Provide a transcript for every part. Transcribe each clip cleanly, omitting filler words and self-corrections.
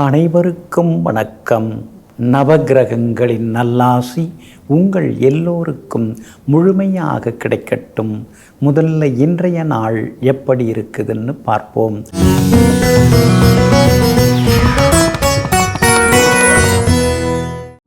அனைவருக்கும் வணக்கம். நவகிரகங்களின் நல்லாசி உங்கள் எல்லோருக்கும் முழுமையாக கிடைக்கட்டும். முதல்ல இன்றைய நாள் எப்படி இருக்குதுன்னு பார்ப்போம்.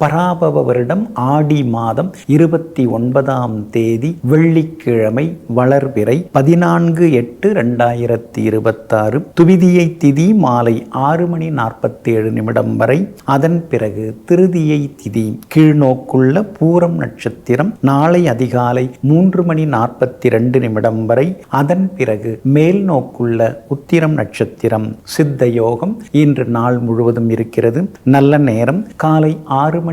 பராபவ வருடம் ஆடி மாதம் 29ஆம் தேதி வெள்ளிக்கிழமை, வளர்பிறை 14/8/2026. துவிதியை திதி மாலை 6:47 வரை. அதன் பிறகு திருதியை திதி. கீழ்நோக்குள்ள பூரம் நட்சத்திரம் நாளை அதிகாலை 3:42 வரை. அதன் பிறகு மேல் நோக்குள்ள உத்திரம் நட்சத்திரம். சித்த யோகம் இன்று நாள் முழுவதும் இருக்கிறது. நல்ல நேரம் காலை 6:45 7:30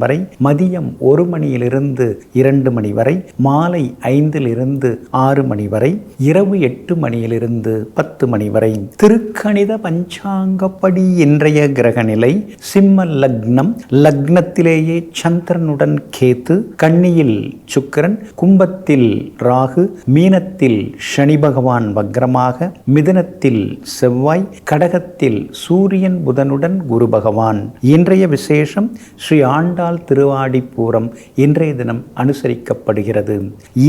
வரை. மதியம் 1 மணியிலிருந்து 2 மணி வரை. மாலை 5:06 வரை. இரவு 8 மணியிலிருந்து 10 மணி வரை. திருக்கணித பஞ்சாங்கப்படி இன்றைய கிரக நிலை சிம்ம லக்னம். லக்னத்திலேயே சந்திரனுடன் கேத்து, கன்னியில் சுக்கிரன், கும்பத்தில் ராகு, மீனத்தில் சனி பகவான் வக்ரமாக, மிதுனத்தில் செவ்வாய், கடகத்தில் சூரியன் புதனுடன் குரு பகவான். இன்றைய விசேஷம் ஸ்ரீ ஆண்டாள் திருவாடிப்பூரம் இன்றைய தினம் அனுசரிக்கப்படுகிறது.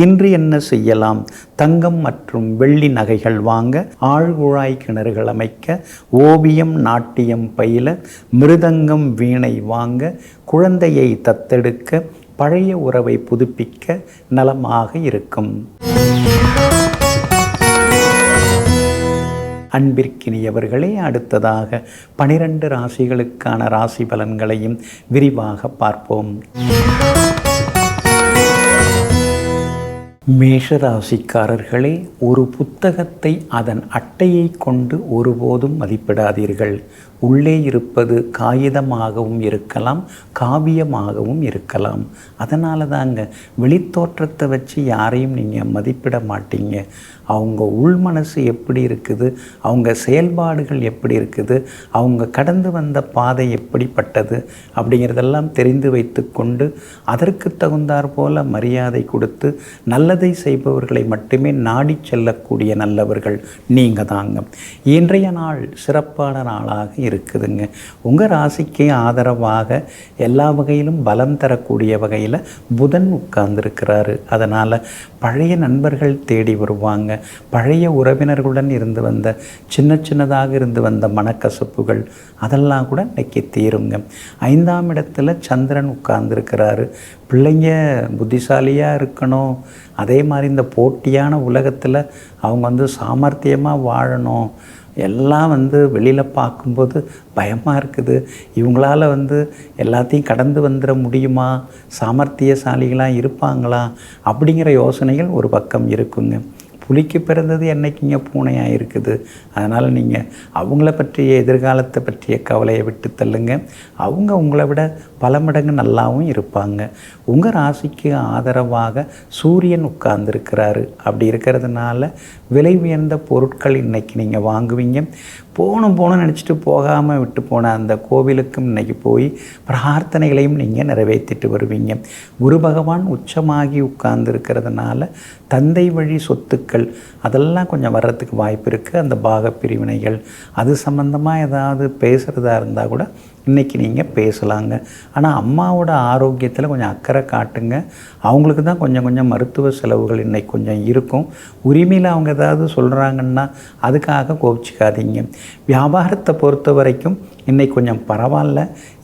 இன்று என்ன செய்யலாம்? தங்கம் மற்றும் வெள்ளி நகைகள் வாங்க, ஆழ்குழாய் கிணறுகள் அமைக்க, ஓவியம் நாட்டியம் பயில, மிருதங்கம் வீணை வாங்க, குழந்தையை தத்தெடுக்க, பழைய உறவை புதுப்பிக்க நலமாக இருக்கும். அன்பிற்கினியவர்களே, அடுத்ததாக 12 ராசிகளுக்கான ராசி பலன்களையும் விரிவாக பார்ப்போம். மேஷராசிக்காரர்களே, ஒரு புத்தகத்தை அதன் அட்டையை கொண்டு ஒருபோதும் மதிப்பிடாதீர்கள். உள்ளே இருப்பது காகிதமாகவும் இருக்கலாம், காவியமாகவும் இருக்கலாம். அதனால தாங்க வெளித்தோற்றத்தை வச்சு யாரையும் நீங்கள் மதிப்பிட மாட்டீங்க. அவங்க உள் மனசு எப்படி இருக்குது, அவங்க செயல்பாடுகள் எப்படி இருக்குது, அவங்க கடந்து வந்த பாதை எப்படிப்பட்டது அப்படிங்கிறதெல்லாம் தெரிந்து வைத்து கொண்டு அதற்கு தகுந்தாற் போல மரியாதை கொடுத்து நல்லதை செய்பவர்களை மட்டுமே நாடி செல்லக்கூடிய நல்லவர்கள் நீங்கள் தாங்க. இன்றைய நாள் சிறப்பான நாளாக இருக்குதுங்க. உங்கள் ராசிக்கு ஆதரவாக எல்லா வகையிலும் பலம் தரக்கூடிய வகையில் புதன் உட்கார்ந்துருக்கிறாரு. அதனால் பழைய நண்பர்கள் தேடி வருவாங்க. பழைய உறவினர்களுடன் இருந்து வந்த சின்னதாக இருந்து வந்த மனக்கசப்புகள் அதெல்லாம் கூட இன்னைக்கு தீருங்க. 5ஆம் இடத்துல சந்திரன் உட்கார்ந்துருக்கிறாரு. பிள்ளைங்க புத்திசாலியாக இருக்கணும். அதே மாதிரி இந்த போட்டியான உலகத்தில் அவங்க சாமர்த்தியமாக வாழணும். எல்லாம் வெளியில் பார்க்கும்போது பயமாக இருக்குது. இவங்களால் எல்லாத்தையும் கடந்து வந்துட முடியுமா? சாமர்த்தியசாலிகளாக இருப்பாங்களா? அப்படிங்கிற யோசனைகள் ஒரு பக்கம் இருக்குங்க. புலிக்கு பிறந்தது என்னைக்குங்க பூனையாக இருக்குது. அதனால் நீங்கள் அவங்கள பற்றிய எதிர்காலத்தை பற்றிய கவலையை விட்டு தள்ளுங்க. அவங்க உங்களை விட பல மடங்கு நல்லாவும் இருப்பாங்க. உங்கள் ராசிக்கு ஆதரவாக சூரியன் உட்கார்ந்துருக்கிறாரு. அப்படி இருக்கிறதுனால விலை உயர்ந்த பொருட்கள் இன்றைக்கி நீங்கள் வாங்குவீங்க. போகணும் நினச்சிட்டு போகாமல் விட்டு போன அந்த கோவிலுக்கும் இன்றைக்கி போய் பிரார்த்தனைகளையும் நீங்கள் நிறைவேற்றிட்டு வருவீங்க. குரு பகவான் உச்சமாகி உட்கார்ந்துருக்கிறதுனால தந்தை வழி சொத்துக்கள் அதெல்லாம் கொஞ்சம் வர்றதுக்கு வாய்ப்பு இருக்குது. அந்த பாக பிரிவினைகள் அது சம்மந்தமாக ஏதாவது பேசுகிறதா இருந்தால் கூட இன்றைக்கி நீங்கள் பேசலாங்க. ஆனால் அம்மாவோட ஆரோக்கியத்தில் கொஞ்சம் அக்கறை காட்டுங்க. அவங்களுக்கு தான் கொஞ்சம் மருத்துவ செலவுகள் இன்றைக்கி கொஞ்சம் இருக்கும். உரிமையில் அவங்க ஏதாவது சொல்கிறாங்கன்னா அதுக்காக கோபிச்சிக்காதீங்க. வியாபாரத்தை பொறுத்த வரைக்கும் இன்றைக்கி கொஞ்சம் பரவாயில்ல.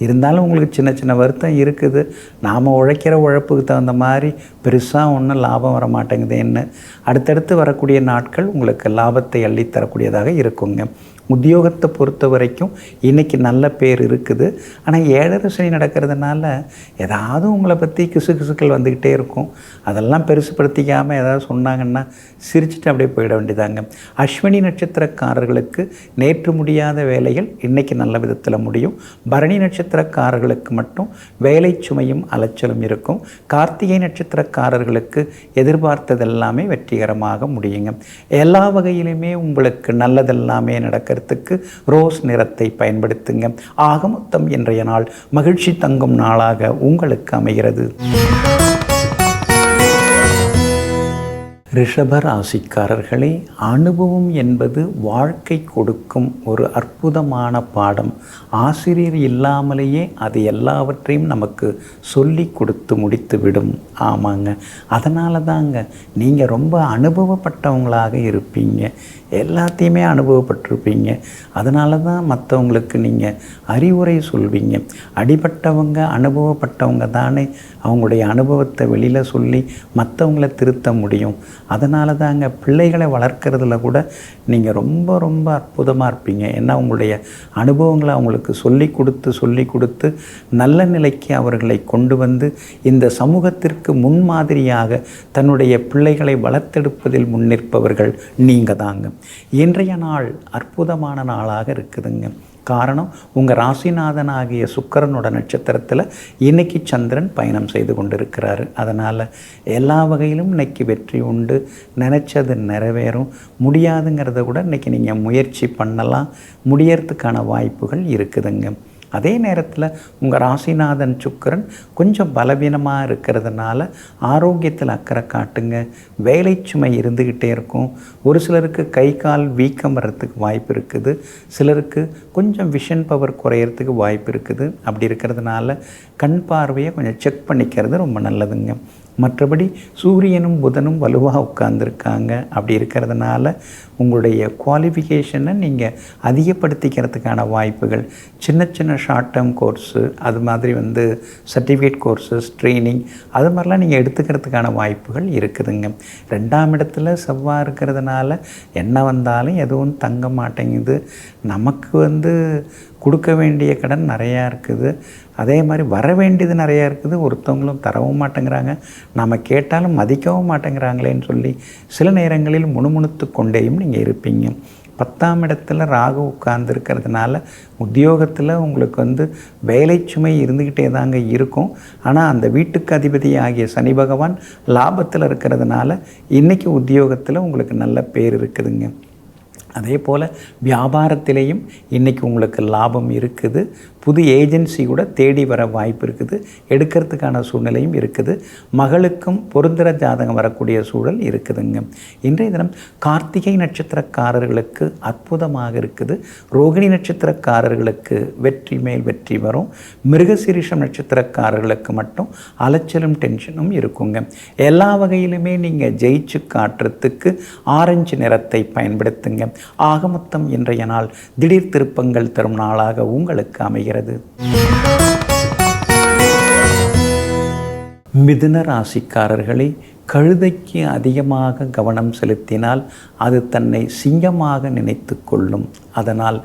இருந்தாலும் உங்களுக்கு சின்ன வருத்தம் இருக்குது. நாம் உழைக்கிற உழைப்புக்கு தகுந்த மாதிரி பெருசாக ஒன்றும் லாபம் வர மாட்டேங்குது. என்ன அடுத்தடுத்து வரக்கூடிய நாட்கள் உங்களுக்கு லாபத்தை அள்ளித்தரக்கூடியதாக இருக்குங்க. உத்தியோகத்தை பொறுத்த வரைக்கும் இன்றைக்கி நல்ல பேர் இருக்குது. ஆனால் 7.5 சனி நடக்கிறதுனால ஏதாவது உங்களை பற்றி கிசுக்கள் வந்துக்கிட்டே இருக்கும். அதெல்லாம் பெருசுப்படுத்திக்காமல் ஏதாவது சொன்னாங்கன்னா சிரிச்சுட்டு அப்படியே போயிட வேண்டியதாங்க. அஸ்வினி நட்சத்திரக்காரர்களுக்கு நேற்று முடியாத வேலைகள் இன்றைக்கி நல்ல விதத்தில் முடியும். பரணி நட்சத்திரக்காரர்களுக்கு மட்டும் வேலை சுமையும் அலைச்சலும் இருக்கும். கார்த்திகை நட்சத்திரக்காரர்களுக்கு எதிர்பார்த்ததெல்லாமே வெற்றிகரமாக முடியுங்க. எல்லா வகையிலுமே உங்களுக்கு நல்லதெல்லாமே நடக்கிறதுக்கு ரோஸ் நிறத்தை பயன்படுத்துங்க. ஆக மொத்தம் இன்றைய நாள் மகிழ்ச்சி தங்கும் நாளாக உங்களுக்கு அமைகிறது. ரிஷப ராசிக்காரர்களே, அனுபவம் என்பது வாழ்க்கை கொடுக்கும் ஒரு அற்புதமான பாடம். ஆசிரியர் இல்லாமலேயே அது எல்லாவற்றையும் நமக்கு சொல்லி கொடுத்து முடித்து விடும். ஆமாங்க, அதனால தாங்க நீங்கள் ரொம்ப அனுபவப்பட்டவங்களாக இருப்பீங்க. எல்லாத்தையுமே அனுபவப்பட்டிருப்பீங்க. அதனால தான் மற்றவங்களுக்கு நீங்கள் அறிவுரை சொல்வீங்க. அடிபட்டவங்க அனுபவப்பட்டவங்க தானே அவங்களுடைய அனுபவத்தை வெளியில் சொல்லி மற்றவங்கள திருத்த முடியும். அதனால தாங்க பிள்ளைகளை வளர்க்குறதுல கூட நீங்கள் ரொம்ப ரொம்ப அற்புதமாக இருப்பீங்க. ஏன்னா உங்களுடைய அனுபவங்களை அவங்களுக்கு சொல்லி கொடுத்து நல்ல நிலைக்கு அவர்களை கொண்டு வந்து இந்த சமூகத்திற்கு முன்மாதிரியாக தன்னுடைய பிள்ளைகளை வளர்த்தெடுப்பதில் முன்னிற்பவர்கள் நீங்கள் தாங்க. இன்றைய நாள் அற்புதமான நாளாக இருக்குதுங்க. காரணம், உங்கள் ராசிநாதன் ஆகிய சுக்கிரனோட நட்சத்திரத்தில் இன்றைக்கி சந்திரன் பயணம் செய்து கொண்டிருக்கிறாரு. அதனால் எல்லா வகையிலும் இன்றைக்கி வெற்றி உண்டு. நினச்சது நிறைவேறும். முடியாதுங்கிறத கூட இன்றைக்கி நீங்கள் முயற்சி பண்ணலாம். முடியறதுக்கான வாய்ப்புகள் இருக்குதுங்க. அதே நேரத்தில் உங்கள் ராசிநாதன் சுக்கிரன் கொஞ்சம் பலவீனமாக இருக்கிறதுனால ஆரோக்கியத்தில் அக்கறை காட்டுங்க. வேலை சுமை இருந்துக்கிட்டே இருக்கும். ஒரு சிலருக்கு கை கால் வீக்கம் வர்றதுக்கு வாய்ப்பு இருக்குது. சிலருக்கு கொஞ்சம் விஷன் பவர் குறையிறதுக்கு வாய்ப்பு இருக்குது. அப்படி இருக்கிறதுனால கண் பார்வையை கொஞ்சம் செக் பண்ணிக்கிறது ரொம்ப நல்லதுங்க. மற்றபடி சூரியனும் புதனும் வலுவாக உட்கார்ந்துருக்காங்க. அப்படி இருக்கிறதுனால உங்களுடைய குவாலிஃபிகேஷனை நீங்கள் அதிகப்படுத்திக்கிறதுக்கான வாய்ப்புகள், சின்ன சின்ன ஷார்ட் டேர்ம் கோர்ஸு, அது மாதிரி சர்டிஃபிகேட் கோர்ஸஸ், ட்ரைனிங், அது மாதிரிலாம் நீங்கள் எடுத்துக்கிறதுக்கான வாய்ப்புகள் இருக்குதுங்க. 2ஆம் இடத்துல செவ்வாய் இருக்கிறதுனால என்ன வந்தாலும் எதுவும் தங்க மாட்டேங்குது. நமக்கு கொடுக்க வேண்டிய கடன் நிறையா இருக்குது. அதே மாதிரி வர வேண்டியது நிறையா இருக்குது. ஒருத்தவங்களும் தரவும் மாட்டேங்கிறாங்க, நாம் கேட்டாலும் மதிக்கவும் மாட்டேங்கிறாங்களேன்னு சொல்லி சில நேரங்களில் முணுமுணுத்து கொண்டேயும் நீங்கள் இருப்பீங்க. 10ஆம் இடத்துல ராகு உட்கார்ந்துருக்கிறதுனால உத்தியோகத்தில் உங்களுக்கு வேலை சுமை இருந்துக்கிட்டே தாங்க இருக்கும். ஆனால் அந்த வீட்டுக்கு அதிபதி ஆகிய சனி பகவான் லாபத்தில் இருக்கிறதுனால இன்றைக்கி உத்தியோகத்தில் உங்களுக்கு நல்ல பேர் இருக்குதுங்க. அதே போல் வியாபாரத்திலேயும் இன்றைக்கி உங்களுக்கு லாபம் இருக்குது. புது ஏஜென்சி கூட தேடி வர வாய்ப்பு இருக்குது. எடுக்கிறதுக்கான சூழ்நிலையும் இருக்குது. மகளுக்கும் பொருந்திர ஜாதகம் வரக்கூடிய சூழல் இருக்குதுங்க. இன்றைய தினம் கார்த்திகை நட்சத்திரக்காரர்களுக்கு அற்புதமாக இருக்குது. ரோகிணி நட்சத்திரக்காரர்களுக்கு வெற்றி மேல் வெற்றி வரும். மிருகசீரிஷம் நட்சத்திரக்காரர்களுக்கு மட்டும் அலைச்சலும் டென்ஷனும் இருக்குங்க. எல்லா வகையிலுமே நீங்கள் ஜெயிச்சு காட்டுறதுக்கு ஆரஞ்சு நிறத்தை பயன்படுத்துங்க. ஆக மொத்தம் இன்றைய நாள் திடீர் திருப்பங்கள் தரும் நாளாக உங்களுக்கு அமைகிறது. மிதுன ராசிக்காரர்களே, கழுதைக்கு அதிகமாக கவனம் செலுத்தினால் அது தன்னை சிங்கமாக நினைத்து கொள்ளும். அதனால்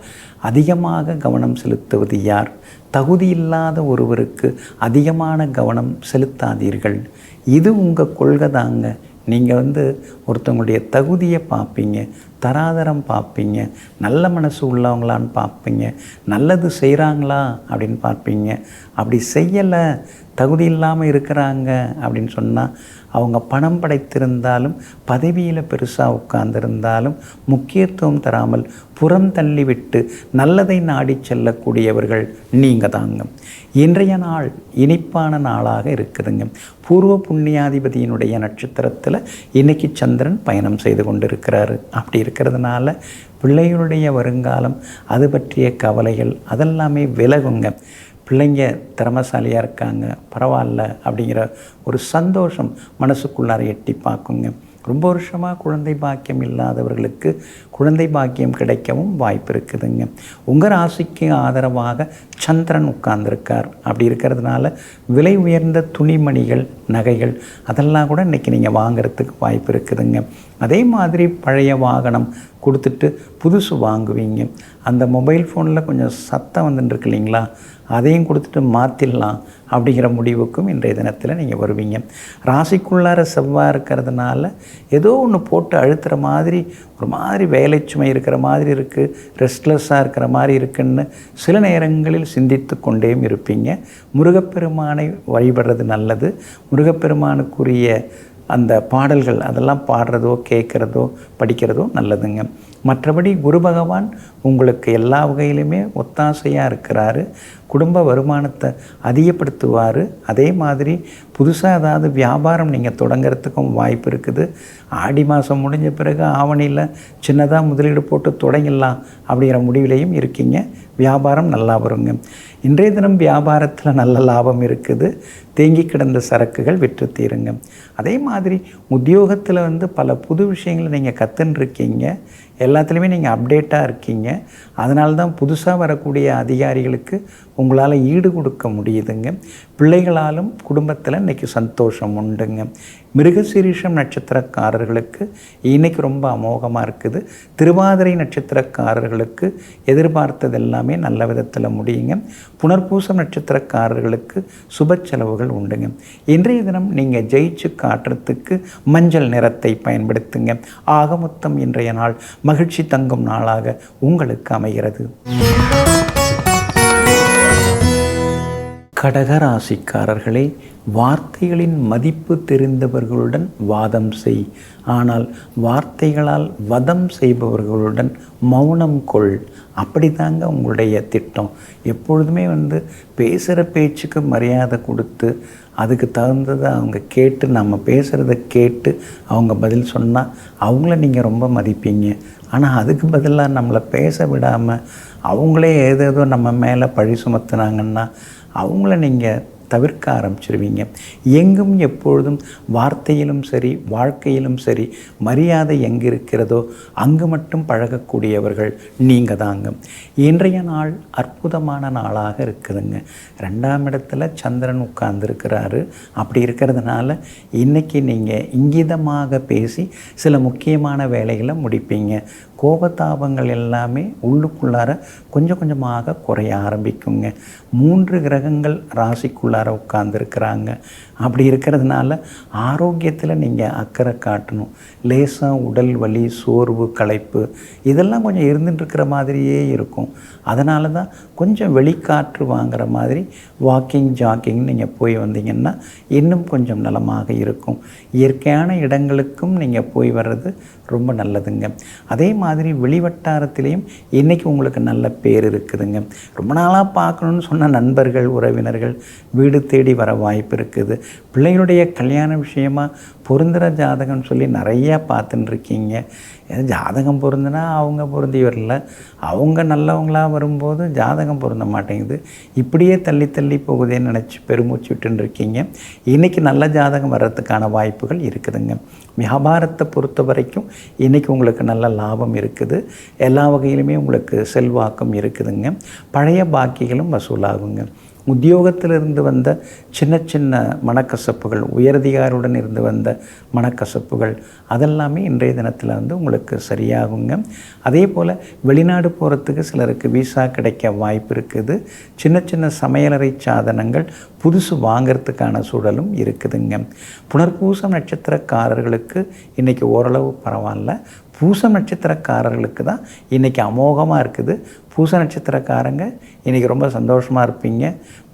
அதிகமாக கவனம் செலுத்துவது யார்? தகுதியில்லாத ஒருவருக்கு அதிகமான கவனம் செலுத்தாதீர்கள். இது உங்கள் கொள்கை தாங்க. நீங்கள் ஒருத்தவங்களுடைய தகுதியை பார்ப்பீங்க, தராதரம் பார்ப்பீங்க, நல்ல மனசு உள்ளவங்களான்னு பார்ப்பீங்க, நல்லது செய்கிறாங்களா அப்படின்னு பார்ப்பீங்க. அப்படி செய்யலை, தகுதி இல்லாமல் இருக்கிறாங்க அப்படின்னு சொன்னால் அவங்க பணம் படைத்திருந்தாலும் பதவியில் பெருசாக உட்கார்ந்திருந்தாலும் முக்கியத்துவம் தராமல் புறம் தள்ளிவிட்டு நல்லதை நாடி செல்லக்கூடியவர்கள் நீங்கள் தாங்க. இன்றைய நாள் இனிப்பான நாளாக இருக்குதுங்க. பூர்வ புண்ணியாதிபதியினுடைய நட்சத்திரத்தில் இன்றைக்கி சந்திரன் பயணம் செய்து கொண்டிருக்கிறாரு. அப்படி இருக்கிறதுனால பிள்ளைகளுடைய வருங்காலம், அது பற்றிய கவலைகள் அதெல்லாமே விலகுங்க. பிள்ளைங்க திறமசாலியாக இருக்காங்க, பரவாயில்ல அப்படிங்கிற ஒரு சந்தோஷம் மனசுக்குள்ளார எட்டி பார்க்குங்க. ரொம்ப வருஷமாக குழந்தை பாக்கியம் இல்லாதவர்களுக்கு குழந்தை பாக்கியம் கிடைக்கவும் வாய்ப்பு இருக்குதுங்க. உங்கள் ராசிக்கு ஆதரவாக சந்திரன் உட்கார்ந்துருக்கார். அப்படி இருக்கிறதுனால விலை உயர்ந்த துணிமணிகள், நகைகள் அதெல்லாம் கூட இன்றைக்கி நீங்கள் வாங்கிறதுக்கு வாய்ப்பு இருக்குதுங்க. அதே மாதிரி பழைய வாகனம் கொடுத்துட்டு புதுசு வாங்குவீங்க. அந்த மொபைல் ஃபோனில் கொஞ்சம் சத்தம் வந்துட்டுருக்கு இல்லைங்களா, அதையும் கொடுத்துட்டு மாற்றிடலாம் அப்படிங்கிற முடிவுக்கும் இன்றைய தினத்தில் நீங்கள் வருவீங்க. ராசிக்குள்ளார செவ்வாய் இருக்கிறதுனால ஏதோ ஒன்று போட்டு அழுத்துகிற மாதிரி, ஒரு மாதிரி வேலை சுமை இருக்கிற மாதிரி இருக்குது, ரெஸ்ட்லெஸ்ஸாக இருக்கிற மாதிரி இருக்குன்னு சில நேரங்களில் சிந்தித்து கொண்டேயும் இருப்பீங்க. முருகப்பெருமானை வழிபடுறது நல்லது. முருகப்பெருமானுக்குரிய அந்த பாடல்கள் அதெல்லாம் பாடுறதோ கேட்குறதோ படிக்கிறதோ நல்லதுங்க. மற்றபடி குரு பகவான் உங்களுக்கு எல்லா வகையிலுமே ஒத்தாசையாக இருக்கிறாரு. குடும்ப வருமானத்தை அதிகப்படுத்துவார். அதே மாதிரி புதுசாக ஏதாவது வியாபாரம் நீங்கள் தொடங்கிறதுக்கும் வாய்ப்பு இருக்குது. ஆடி மாதம் முடிஞ்ச பிறகு ஆவணியில் சின்னதாக முதலீடு போட்டு தொடங்கிடலாம் அப்படிங்கிற முடிவிலையும் இருக்கீங்க. வியாபாரம் நல்லா வருங்க. இன்றைய தினம் வியாபாரத்தில் நல்ல லாபம் இருக்குது. தேங்கி கிடந்த சரக்குகள் விற்று தீருங்க. அதே மாதிரி உத்தியோகத்தில் பல புது விஷயங்களை நீங்கள் கற்றுன்ருக்கீங்க. எல்லாத்துலேயுமே நீங்கள் அப்டேட்டாக இருக்கீங்க. அதனால தான் புதுசாக வரக்கூடிய அதிகாரிகளுக்கு உங்களால் ஈடு கொடுக்க முடியுதுங்க. பிள்ளைகளாலும் குடும்பத்தில் இன்றைக்கி சந்தோஷம் உண்டுங்க. மிருகசீரிஷம் நட்சத்திரக்காரர்களுக்கு இன்றைக்கி ரொம்ப அமோகமாக இருக்குது. திருவாதிரை நட்சத்திரக்காரர்களுக்கு எதிர்பார்த்தது எல்லாமே நல்ல விதத்தில் முடியுங்க. புனர்பூசம் நட்சத்திரக்காரர்களுக்கு சுப செலவுகள் உண்டுங்க. இன்றைய தினம் நீங்கள் ஜெயிச்சு காட்டுறதுக்கு மஞ்சள் நிறத்தை பயன்படுத்துங்க. ஆக மொத்தம் இன்றைய நாள் மகிழ்ச்சி தங்கும் நாளாக உங்களுக்கு அமைகிறது. கடகராசிக்காரர்களே, வார்த்தைகளின் மதிப்பு தெரிந்தவர்களுடன் வாதம் செய். ஆனால் வார்த்தைகளால் வதம் செய்பவர்களுடன் மௌனம் கொள். அப்படி தாங்க உங்களுடைய திட்டம். எப்பொழுதுமே பேசுகிற பேச்சுக்கு மரியாதை கொடுத்து அதுக்கு தகுந்ததை அவங்க கேட்டு நம்ம பேசுகிறத கேட்டு அவங்க பதில் சொன்னால் அவங்கள நீங்கள் ரொம்ப மதிப்பீங்க. ஆனால் அதுக்கு பதிலாக நம்மளை பேச விடாமல் அவங்களே ஏதேதோ நம்ம மேலே பழி சுமத்துனாங்கன்னா அவங்கள நீங்கள் தவிர்க்க ஆரம்பிச்சிருவீங்க. எங்கும் எப்பொழுதும் வார்த்தையிலும் சரி வாழ்க்கையிலும் சரி மரியாதை எங்கே இருக்கிறதோ அங்கு மட்டும் பழகக்கூடியவர்கள் நீங்கள் தாங்க. இன்றைய நாள் அற்புதமான நாளாக இருக்குதுங்க. 2ஆம் இடத்துல சந்திரன் உட்கார்ந்துருக்கிறாரு. அப்படி இருக்கிறதுனால இன்றைக்கி நீங்கள் இங்கிதமாக பேசி சில முக்கியமான வேலைகளை முடிப்பீங்க. கோபதாபங்கள் எல்லாமே உள்ளுக்குள்ளார கொஞ்சம் கொஞ்சமாக குறைய ஆரம்பிக்குங்க. 3 கிரகங்கள் ராசிக்குள்ளார உட்கார்ந்துருக்கிறாங்க. அப்படி இருக்கிறதுனால ஆரோக்கியத்தில் நீங்கள் அக்கறை காட்டணும். லேசாக உடல் வலி, சோர்வு, களைப்பு இதெல்லாம் கொஞ்சம் இருந்துட்டுருக்கிற மாதிரியே இருக்கும். அதனால தான் கொஞ்சம் வெளிக்காற்று வாங்குகிற மாதிரி வாக்கிங் ஜாக்கிங் நீங்கள் போய் வந்தீங்கன்னா இன்னும் கொஞ்சம் நலமாக இருக்கும். இயற்கையான இடங்களுக்கும் நீங்கள் போய் வர்றது ரொம்ப நல்லதுங்க. அதே மாதிரி வெளிவட்டாரத்திலையும் இன்றைக்கி உங்களுக்கு நல்ல பேர் இருக்குதுங்க. ரொம்ப நாளாக பார்க்கணுன்னு சொன்ன நண்பர்கள், உறவினர்கள் வீடு தேடி வர வாய்ப்பு இருக்குது. பிள்ளைகளுடைய கல்யாண விஷயமாக பொருந்துகிற ஜாதகம்னு சொல்லி நிறையா பார்த்துட்டுருக்கீங்க. ஜாதகம் பொருந்துனா அவங்க பொருந்தி வரல, அவங்க நல்லவங்களாக வரும்போது ஜாதகம் பொருந்த மாட்டேங்குது. இப்படியே தள்ளி தள்ளி போகுதேன்னு நினச்சி பெருமூச்சு விட்டுன்னு இருக்கீங்க. இன்றைக்கி நல்ல ஜாதகம் வர்றதுக்கான வாய்ப்புகள் இருக்குதுங்க. வியாபாரத்தை பொறுத்த வரைக்கும் இன்றைக்கி உங்களுக்கு நல்ல லாபம் இருக்குது. எல்லா வகையிலுமே உங்களுக்கு செல்வாக்கும் இருக்குதுங்க. பழைய பாக்கிகளும் வசூலாகுங்க. உத்தியோகத்திலிருந்து வந்த சின்ன சின்ன மனக்கசப்புகள், உயரதிகாரியுடன் இருந்து வந்த மனக்கசப்புகள் அதெல்லாமே இன்றைய தினத்தில் உங்களுக்கு சரியாகுங்க. அதே போல் வெளிநாடு போகிறதுக்கு சிலருக்கு விசா கிடைக்க வாய்ப்பு இருக்குது. சின்ன சின்ன சமையலறை சாதனங்கள் புதுசு வாங்கிறதுக்கான சூழலும் இருக்குதுங்க. புனர்பூசம் நட்சத்திரக்காரர்களுக்கு இன்றைக்கி ஓரளவு பரவாயில்ல. பூச நட்சத்திரக்காரர்களுக்கு தான் இன்றைக்கி அமோகமாக இருக்குது. பூச நட்சத்திரக்காரங்க இன்றைக்கி ரொம்ப சந்தோஷமாக இருப்பீங்க.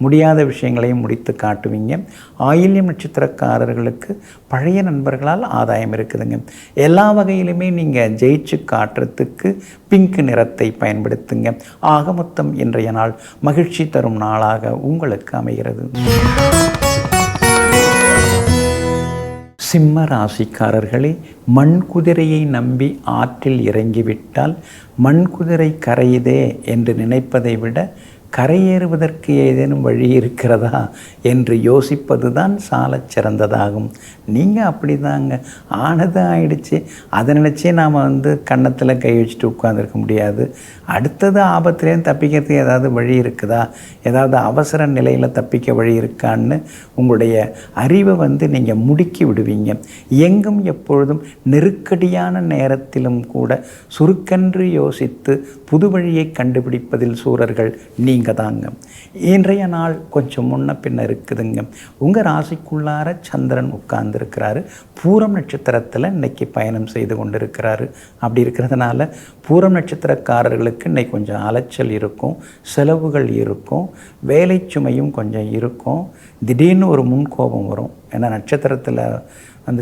முடியாத விஷயங்களையும் முடித்து காட்டுவீங்க. ஆயில்யம் நட்சத்திரக்காரர்களுக்கு பழைய நண்பர்களால் ஆதாயம் இருக்குதுங்க. எல்லா வகையிலுமே நீங்கள் ஜெயிச்சு காட்டுறதுக்கு பிங்க் நிறத்தை பயன்படுத்துங்க. ஆக மொத்தம் இன்றைய நாள் மகிழ்ச்சி தரும் நாளாக உங்களுக்கு அமைகிறது. சிம்ம ராசிக்காரர்களே, மண்குதிரையை நம்பி ஆற்றில் இறங்கிவிட்டால் மண்குதிரை கரையுதே என்று நினைப்பதை விட கரையேறுவதற்கு ஏதேனும் வழி இருக்கிறதா என்று யோசிப்பது தான் சாலச் சிறந்ததாகும். நீங்கள் அப்படி தாங்க. ஆனது ஆயிடுச்சு, அதை நினச்சே நாம் கன்னத்தில் கை வச்சுட்டு உட்காந்துருக்க முடியாது. அடுத்தது ஆபத்துலேருந்து தப்பிக்கிறதுக்கு ஏதாவது வழி இருக்குதா, ஏதாவது அவசர நிலையில் தப்பிக்க வழி இருக்கான்னு உங்களுடைய அறிவை நீங்கள் முடுக்கி விடுவீங்க. எங்கும் எப்பொழுதும் நெருக்கடியான நேரத்திலும் கூட சுருக்கென்று யோசித்து புது வழியை கண்டுபிடிப்பதில் சூரர்கள் நீங்கள் தாங்க. இன்றைய நாள் கொஞ்சம் முன்ன பின்ன இருக்குதுங்க. உங்கள் ராசிக்குள்ளார சந்திரன் உட்கார்ந்துருக்கிறாரு. பூரம் நட்சத்திரத்தில் இன்றைக்கி பயணம் செய்து கொண்டிருக்கிறாரு. அப்படி இருக்கிறதுனால பூரம் நட்சத்திரக்காரர்களுக்கு இன்றைக்கி கொஞ்சம் அலைச்சல் இருக்கும், செலவுகள் இருக்கும், வேலை சுமையும் கொஞ்சம் இருக்கும். திடீர்னு ஒரு முன்கோபம் வரும். ஏன்னா நட்சத்திரத்தில்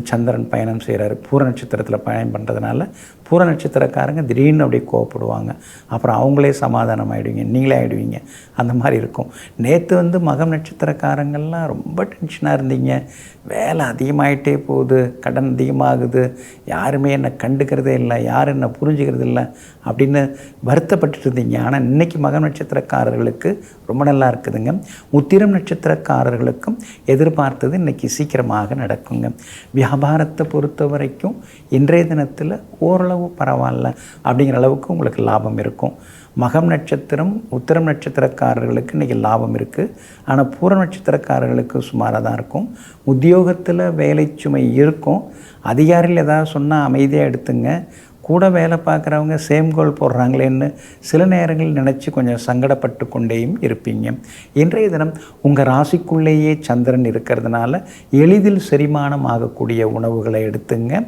சந்திரன் பயணம் செய்கிறாரு. பூர நட்சத்திரத்தில் பயணம் பண்ணுறதுனால பூர நட்சத்திரக்காரங்க திடீர்னு அப்படியே கோவப்படுவாங்க. அப்புறம் அவங்களே சமாதானம் ஆகிடுவீங்க, நீங்களே ஆகிடுவீங்க. அந்த மாதிரி இருக்கும். இருக்கும். நேற்று மகம் நட்சத்திரக்காரங்கள்லாம் ரொம்ப டென்ஷனாக இருந்தீங்க, வேலை அதிகமாகிட்டே போகுது, கடன் அதிகமாகுது, யாருமே என்னை கண்டுக்கிறதே இல்லை, யாரும் என்னை புரிஞ்சுக்கிறது இல்லை அப்படின்னு வருத்தப்பட்டுட்டு இருந்தீங்க. ஆனால் இன்றைக்கி மகம் நட்சத்திரக்காரர்களுக்கு ரொம்ப நல்லா இருக்குதுங்க. உத்திரம் நட்சத்திரக்காரர்களுக்கும் எதிர்பார்த்தது இன்றைக்கி சீக்கிரமாக நடக்குங்க. வியாபாரத்தை பொறுத்த வரைக்கும் இன்றைய தினத்தில் ஓரளவு பரவாயில்ல அப்படிங்கிற அளவுக்கு உங்களுக்கு லாபம் இருக்கும். மகம் நட்சத்திரம் உத்திரம் நட்சத்திரக்காரர்களுக்கு இன்றைக்கி லாபம் இருக்குது. ஆனால் பூர நட்சத்திரக்காரர்களுக்கு சுமாராக தான் இருக்கும். உத்தியோகத்தில் வேலை சுமை இருக்கும். அதிகாரிகள் ஏதாவது சொன்னால் அமைதியாக எடுத்துங்க. கூட வேலை பார்க்குறவங்க சேம் கோல் போடுறாங்களேன்னு சில நேரங்கள் நினச்சி கொஞ்சம் சங்கடப்பட்டு கொண்டேயும் இருப்பீங்க. இன்றைய தினம் உங்கள் ராசிக்குள்ளேயே சந்திரன் இருக்கிறதுனால எளிதில் செரிமானம் ஆகக்கூடிய உணவுகளை எடுத்துங்க.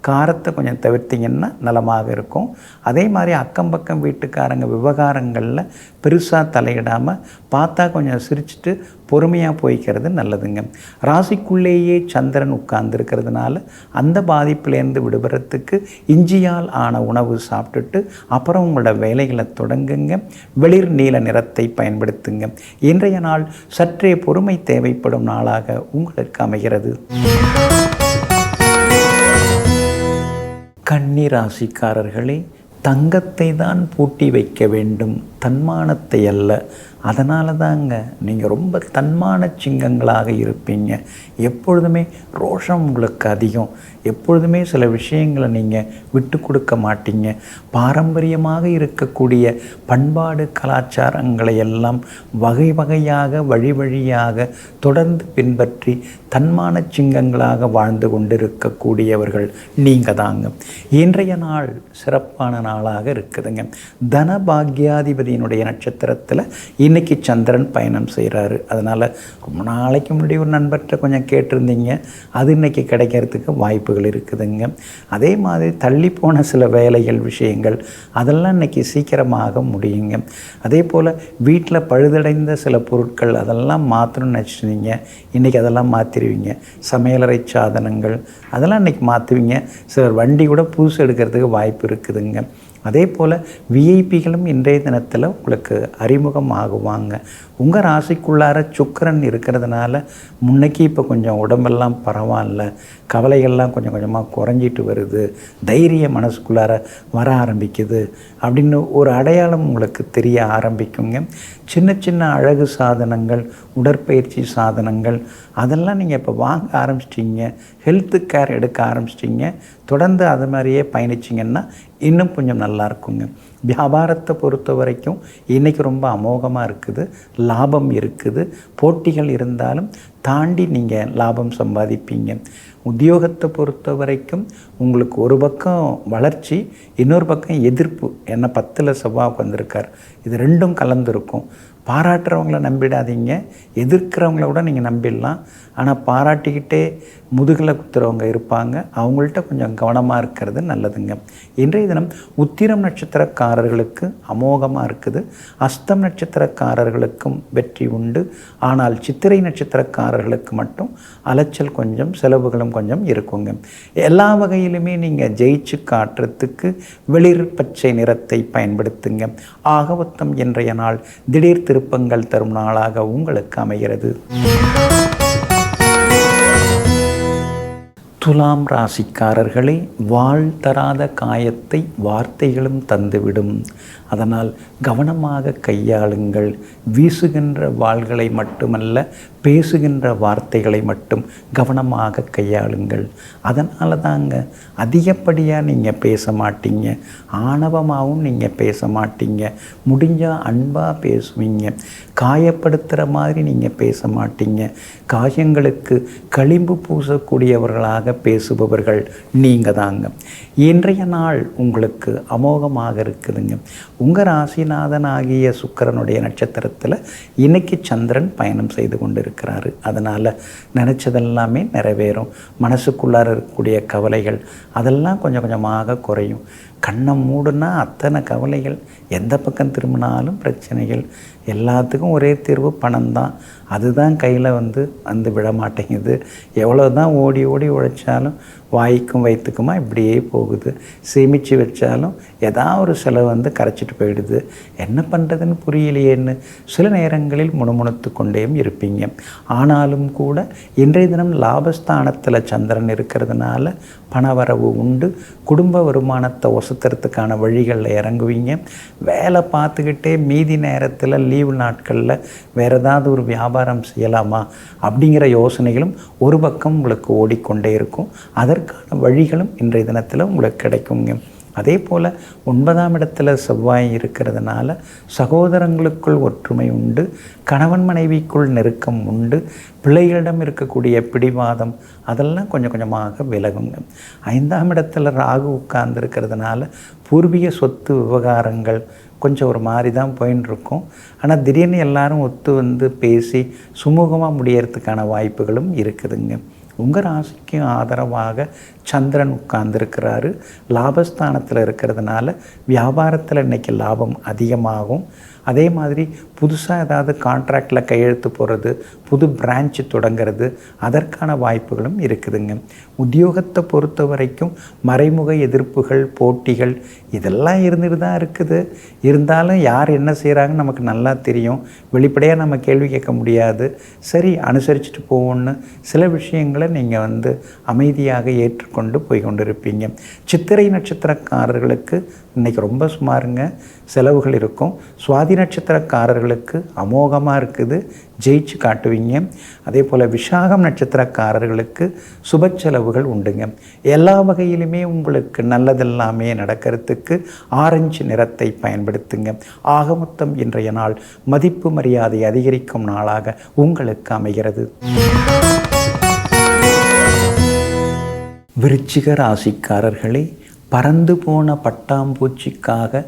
காரத்தை கொஞ்சம் தவிர்த்திங்கன்னா நலமாக இருக்கும். அதே மாதிரி அக்கம் பக்கம் வீட்டுக்காரங்க விவகாரங்களில் பெருசாக தலையிடாமல் பார்த்தா கொஞ்சம் சிரிச்சுட்டு பொறுமையாக போய்க்கிறது நல்லதுங்க. ராசிக்குள்ளேயே சந்திரன் உட்கார்ந்துருக்கிறதுனால அந்த பாதிப்புலேருந்து விடுபடுறதுக்கு இஞ்சியால் ஆன உணவு சாப்பிட்டுட்டு அப்புறம் உங்களோட வேலைகளை தொடங்குங்க. வெளிர் நீல நிறத்தை பயன்படுத்துங்க. இன்றைய நாள் சற்றே பொறுமை தேவைப்படும் நாளாக உங்களுக்கு அமைகிறது. கன்னி ராசிக்காரர்களே, தங்கத்தை தான் பூட்டி வைக்க வேண்டும், தன்மானத்தை அல்ல. அதனால தாங்க நீங்கள் ரொம்ப தன்மான சிங்கங்களாக இருப்பீங்க. எப்பொழுதுமே ரோஷம் உங்களுக்கு அதிகம். எப்பொழுதுமே சில விஷயங்களை நீங்கள் விட்டு கொடுக்க மாட்டீங்க. பாரம்பரியமாக இருக்கக்கூடிய பண்பாடு கலாச்சாரங்களை எல்லாம் வகை வகையாக வழி வழியாக தொடர்ந்து பின்பற்றி தன்மான சிங்கங்களாக வாழ்ந்து கொண்டிருக்கக்கூடியவர்கள் நீங்கள் தாங்க. இன்றைய நாள் சிறப்பான நாளாக இருக்குதுங்க. தனபாகியாதிபதியினுடைய நட்சத்திரத்தில் இன்றைக்கி சந்திரன் பயணம் செய்கிறாரு. அதனால் ரொம்ப நாளைக்கு முன்னாடி ஒரு நண்பர்கிட்ட கொஞ்சம் கேட்டிருந்தீங்க, அது இன்றைக்கி கிடைக்கிறதுக்கு வாய்ப்புகள் இருக்குதுங்க. அதே மாதிரி தள்ளி போன சில வேலைகள் விஷயங்கள் அதெல்லாம் இன்றைக்கி சீக்கிரமாக முடியுங்க. அதே போல் வீட்டில் பழுதடைந்த சில பொருட்கள் அதெல்லாம் மாற்றணும்னு நினச்சிருந்தீங்க, இன்றைக்கி அதெல்லாம் மாற்றிடுவீங்க. சமையலறை சாதனங்கள் அதெல்லாம் இன்றைக்கி மாற்றுவீங்க. சிலர் வண்டி கூட புதுசு எடுக்கிறதுக்கு வாய்ப்பு இருக்குதுங்க. அதே போல் விஐபிகளும் இன்றைய தினத்தில் உங்களுக்கு அறிமுகம் ஆகுவாங்க. உங்கள் ராசிக்குள்ளார சுக்கிரன் இருக்கிறதுனால முன்னைக்கு இப்போ கொஞ்சம் உடம்பெல்லாம் பரவாயில்ல, கவலைகள்லாம் கொஞ்சம் கொஞ்சமாக குறைஞ்சிட்டு வருது, தைரியம் மனசுக்குள்ளார வர ஆரம்பிக்குது அப்படின்னு ஒரு அடையாளம் உங்களுக்கு தெரிய ஆரம்பிக்குங்க. சின்ன சின்ன அழகு சாதனங்கள், உடற்பயிற்சி சாதனங்கள் அதெல்லாம் நீங்கள் இப்போ வாங்க ஆரம்பிச்சிட்டிங்க. ஹெல்த்து கேர் எடுக்க ஆரம்பிச்சிட்டிங்க. தொடர்ந்து அது மாதிரியே பயணிச்சிங்கன்னா இன்னும் கொஞ்சம் நல்லா இருக்குங்க. வியாபாரத்தை பொறுத்த வரைக்கும் இன்றைக்கி ரொம்ப அமோகமாக இருக்குது, லாபம் இருக்குது. போட்டிகள் இருந்தாலும் தாண்டி நீங்கள் லாபம் சம்பாதிப்பீங்க. உத்தியோகத்தை பொறுத்த வரைக்கும் உங்களுக்கு ஒரு பக்கம் வளர்ச்சி, இன்னொரு பக்கம் எதிர்ப்பு. என்ன 10ல் செவ்வாய் உட்காந்துருக்கார், இது ரெண்டும் கலந்துருக்கும். பாராட்டுறவங்கள நம்பிடாதீங்க, எதிர்க்கிறவங்கள கூட நீங்கள் நம்பிடலாம். ஆனால் பாராட்டிக்கிட்டே முதுகில் குத்துறவங்க இருப்பாங்க, அவங்கள்ட்ட கொஞ்சம் கவனமாக இருக்கிறது நல்லதுங்க. இன்றைய தினம் உத்திரம் நட்சத்திரக்காரர்களுக்கு அமோகமாக இருக்குது. அஸ்தம் நட்சத்திரக்காரர்களுக்கும் வெற்றி உண்டு. ஆனால் சித்திரை நட்சத்திரக்காரர்களுக்கு மட்டும் அலைச்சல் கொஞ்சம், செலவுகளும் கொஞ்சம் இருக்குங்க. எல்லா வகையிலுமே நீங்கள் ஜெயிச்சு காட்டுறதுக்கு வெளிர் பச்சை நிறத்தை பயன்படுத்துங்க. ஆகவத்தம் இன்றைய நாள் திடீர் திருப்பங்கள் தரும் நாளாக உங்களுக்கு அமைகிறது. துலாம் ராசிக்காரர்களே, வாழ் தராத காயத்தை வார்த்தைகளும் தந்துவிடும். அதனால் கவனமாக கையாளுங்கள். வீசுகின்ற வாள்களை மட்டுமல்ல, பேசுகின்ற வார்த்தைகளை மட்டும் கவனமாக கையாளுங்கள். அதனால தாங்க அதிகப்படியாக நீங்கள் பேச மாட்டீங்க, ஆணவமாகவும் நீங்கள் பேச மாட்டீங்க. முடிஞ்சால் அன்பாக பேசுவீங்க. காயப்படுத்துகிற மாதிரி நீங்கள் பேச மாட்டீங்க. காயங்களுக்கு களிம்பு பூசக்கூடியவர்களாக பேசுபவர்கள் நீங்கள் தாங்க. இன்றைய நாள் உங்களுக்கு அமோகமாக இருக்குதுங்க. உங்கள் ராசிநாதன் ஆகிய சுக்கிரனுடைய நட்சத்திரத்தில் இன்றைக்கி சந்திரன் பயணம் செய்து கொண்டு இருக்கிறாரு. அதனால் நினச்சதெல்லாமே நிறைவேறும். மனசுக்குள்ளார இருக்கக்கூடிய கவலைகள் அதெல்லாம் கொஞ்சம் கொஞ்சமாக குறையும். கண்ணை மூடுனா அத்தனை கவலைகள், எந்த பக்கம் திரும்பினாலும் பிரச்சனைகள். எல்லாத்துக்கும் ஒரே தீர்வு பணம் தான். அதுதான் கையில் வந்து விட மாட்டேங்குது. எவ்வளோ தான் ஓடி ஓடி உழைச்சாலும் வாய்க்கும் வயிற்றுக்குமா இப்படியே போகுது. சேமித்து வச்சாலும் ஏதாவது ஒரு செலவு வந்து கரைச்சிட்டு போயிடுது. என்ன பண்ணுறதுன்னு புரியலையேன்னு சில நேரங்களில் முணுமுணுத்து கொண்டேயும் இருப்பீங்க. ஆனாலும் கூட இன்றைய தினம் லாபஸ்தானத்தில் சந்திரன் இருக்கிறதுனால பணவரவு உண்டு. குடும்ப வருமானத்தை ஒசத்துறதுக்கான வழிகளில் இறங்குவீங்க. வேலை பார்த்துக்கிட்டே மீதி நேரத்தில் லீவு நாட்களில் வேறு ஏதாவது ஒரு வியாபாரம் செய்யலாமா அப்படிங்கிற யோசனைகளும் ஒரு பக்கம் உங்களுக்கு ஓடிக்கொண்டே இருக்கும். அதற்கான வழிகளும் இன்றைய தினத்தில் உங்களுக்கு கிடைக்குங்க. அதே போல் 9ஆம் இடத்துல செவ்வாய் இருக்கிறதுனால சகோதரங்களுக்குள் ஒற்றுமை உண்டு. கணவன் மனைவிக்குள் நெருக்கம் உண்டு. பிள்ளைகளிடம் இருக்கக்கூடிய பிடிவாதம் அதெல்லாம் கொஞ்சம் கொஞ்சமாக விலகுங்க. 5ஆம் இடத்துல ராகு உட்கார்ந்து இருக்கிறதுனால பூர்வீக சொத்து விவகாரங்கள் கொஞ்சம் ஒரு மாதிரி தான் போயின்னு இருக்கும். ஆனால் திடீர்னு எல்லாரும் ஒத்து வந்து பேசி சுமூகமாக முடியறதுக்கான வாய்ப்புகளும் இருக்குதுங்க. உங்கள் ராசிக்கும் ஆதரவாக சந்திரன் உட்கார்ந்துருக்கிறாரு. லாபஸ்தானத்தில் இருக்கிறதுனால வியாபாரத்தில் இன்றைக்கி லாபம் அதிகமாகும். அதே மாதிரி புதுசாக ஏதாவது கான்ட்ராக்டில் கையெழுத்து போடுறது, புது பிரான்ச்சு தொடங்கிறது, அதற்கான வாய்ப்புகளும் இருக்குதுங்க. உத்தியோகத்தை பொறுத்த வரைக்கும் மறைமுக எதிர்ப்புகள், போட்டிகள் இதெல்லாம் இருந்துட்டு தான் இருக்குது. இருந்தாலும் யார் என்ன செய்கிறாங்கன்னு நமக்கு நல்லா தெரியும். வெளிப்படையாக நம்ம கேள்வி கேட்க முடியாது. சரி, அனுசரிச்சுட்டு போவோன்னு சில விஷயங்களை நீங்கள் வந்து அமைதியாக ஏற்றுக்கொண்டு போய் கொண்டு இருப்பீங்க. சித்திரை நட்சத்திரக்காரர்களுக்கு இன்றைக்கி ரொம்ப சுமாருங்க, செலவுகள் இருக்கும். சுவாதி நட்சத்திரக்காரர்களுக்கு அமோகமாக இருக்குது, ஜெயிச்சு காட்டுவீங்க. அதே போல் விசாகம் நட்சத்திரக்காரர்களுக்கு சுப செலவுகள் உண்டுங்க. எல்லா வகையிலுமே உங்களுக்கு நல்லதெல்லாமே நடக்கிறதுக்கு ஆரஞ்சு நிறத்தை பயன்படுத்துங்க. ஆக மொத்தம் இன்றைய நாள் மதிப்பு மரியாதை அதிகரிக்கும் நாளாக உங்களுக்கு அமைகிறது. விருச்சிக ராசிக்காரர்களே, பறந்து போன பட்டாம்பூச்சிக்காக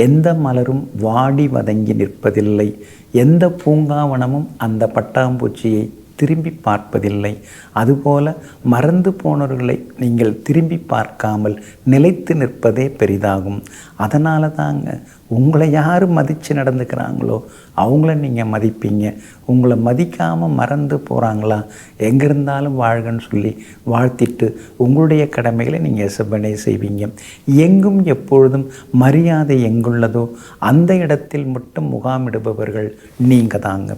எந்த மலரும் வாடி வதங்கி நிற்பதில்லை. எந்த பூங்காவனமும் அந்த பட்டாம்பூச்சியை திரும்பி பார்ப்பதில்லை. அதுபோல் மறந்து போனவர்களை நீங்கள் திரும்பி பார்க்காமல் நிலைத்து நிற்பதே பெரிதாகும். அதனால தாங்க உங்களை யார் மதித்து நடந்துக்கிறாங்களோ அவங்கள நீங்கள் மதிப்பீங்க. உங்களை மதிக்காமல் மறந்து போகிறாங்களா, எங்கே இருந்தாலும் வாழ்கன்னு சொல்லி வாழ்த்திட்டு உங்களுடைய கடமைகளை நீங்கள் செவ்வனே செய்வீங்க. எங்கும் எப்பொழுதும் மரியாதை எங்குள்ளதோ அந்த இடத்தில் மட்டும் முகாமிடுபவர்கள் நீங்கள் தாங்க.